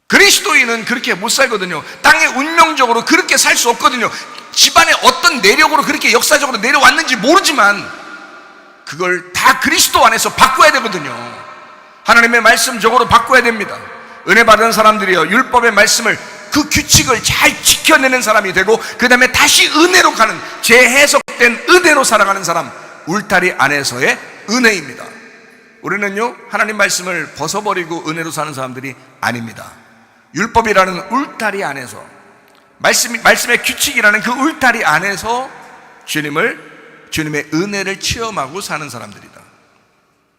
그리스도인은 그렇게 못 살거든요. 땅의 운명적으로 그렇게 살 수 없거든요. 집안에 어떤 내력으로 그렇게 역사적으로 내려왔는지 모르지만 그걸 다 그리스도 안에서 바꿔야 되거든요. 하나님의 말씀적으로 바꿔야 됩니다. 은혜 받은 사람들이요, 율법의 말씀을, 그 규칙을 잘 지켜내는 사람이 되고 그 다음에 다시 은혜로 가는, 재해석된 은혜로 살아가는 사람, 울타리 안에서의 은혜입니다. 우리는요, 하나님 말씀을 벗어버리고 은혜로 사는 사람들이 아닙니다. 율법이라는 울타리 안에서, 말씀의 규칙이라는 그 울타리 안에서 주님의 은혜를 체험하고 사는 사람들이다.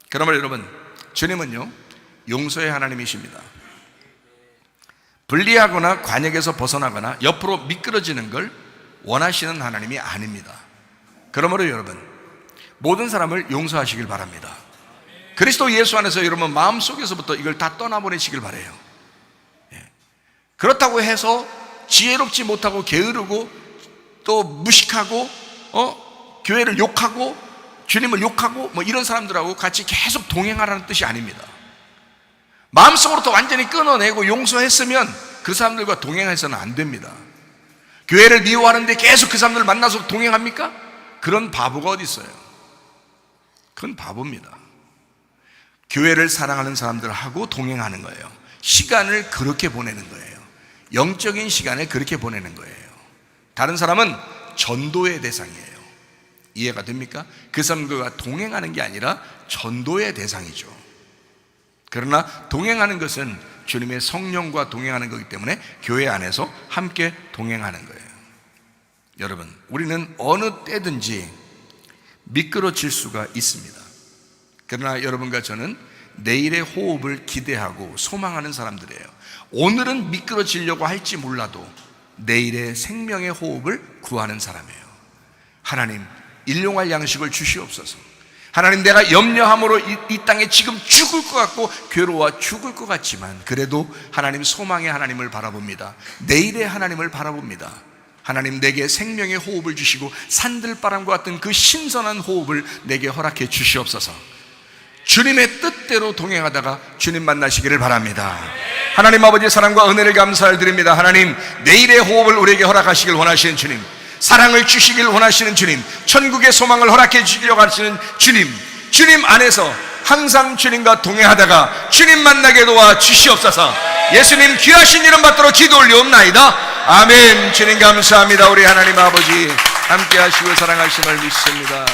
그러면 여러분, 주님은요, 용서의 하나님이십니다. 분리하거나 관역에서 벗어나거나 옆으로 미끄러지는 걸 원하시는 하나님이 아닙니다. 그러므로 여러분, 모든 사람을 용서하시길 바랍니다. 그리스도 예수 안에서 여러분 마음속에서부터 이걸 다 떠나보내시길 바라요. 그렇다고 해서 지혜롭지 못하고 게으르고 또 무식하고 교회를 욕하고 주님을 욕하고 뭐 이런 사람들하고 같이 계속 동행하라는 뜻이 아닙니다. 마음속으로부터 완전히 끊어내고 용서했으면 그 사람들과 동행해서는 안 됩니다. 교회를 미워하는데 계속 그 사람들을 만나서 동행합니까? 그런 바보가 어디 있어요? 그건 바보입니다. 교회를 사랑하는 사람들하고 동행하는 거예요. 시간을 그렇게 보내는 거예요. 영적인 시간을 그렇게 보내는 거예요. 다른 사람은 전도의 대상이에요. 이해가 됩니까? 그 사람들과 동행하는 게 아니라 전도의 대상이죠. 그러나 동행하는 것은 주님의 성령과 동행하는 거기 때문에 교회 안에서 함께 동행하는 거예요. 여러분, 우리는 어느 때든지 미끄러질 수가 있습니다. 그러나 여러분과 저는 내일의 호흡을 기대하고 소망하는 사람들이에요. 오늘은 미끄러지려고 할지 몰라도 내일의 생명의 호흡을 구하는 사람이에요. 하나님, 일용할 양식을 주시옵소서. 하나님, 내가 염려함으로 이 땅에 지금 죽을 것 같고 괴로워 죽을 것 같지만 그래도 하나님, 소망의 하나님을 바라봅니다. 내일의 하나님을 바라봅니다. 하나님, 내게 생명의 호흡을 주시고 산들바람과 같은 그 신선한 호흡을 내게 허락해 주시옵소서. 주님의 뜻대로 동행하다가 주님 만나시기를 바랍니다. 하나님 아버지의 사랑과 은혜를 감사드립니다. 하나님, 내일의 호흡을 우리에게 허락하시길 원하시는 주님, 사랑을 주시길 원하시는 주님, 천국의 소망을 허락해 주시려고 하시는 주님, 주님 안에서 항상 주님과 동행하다가 주님 만나게 도와 주시옵소서. 예수님 귀하신 이름 받들어 기도 올리옵나이다. 아멘. 주님 감사합니다. 우리 하나님 아버지 함께 하시고 사랑하심을 믿습니다.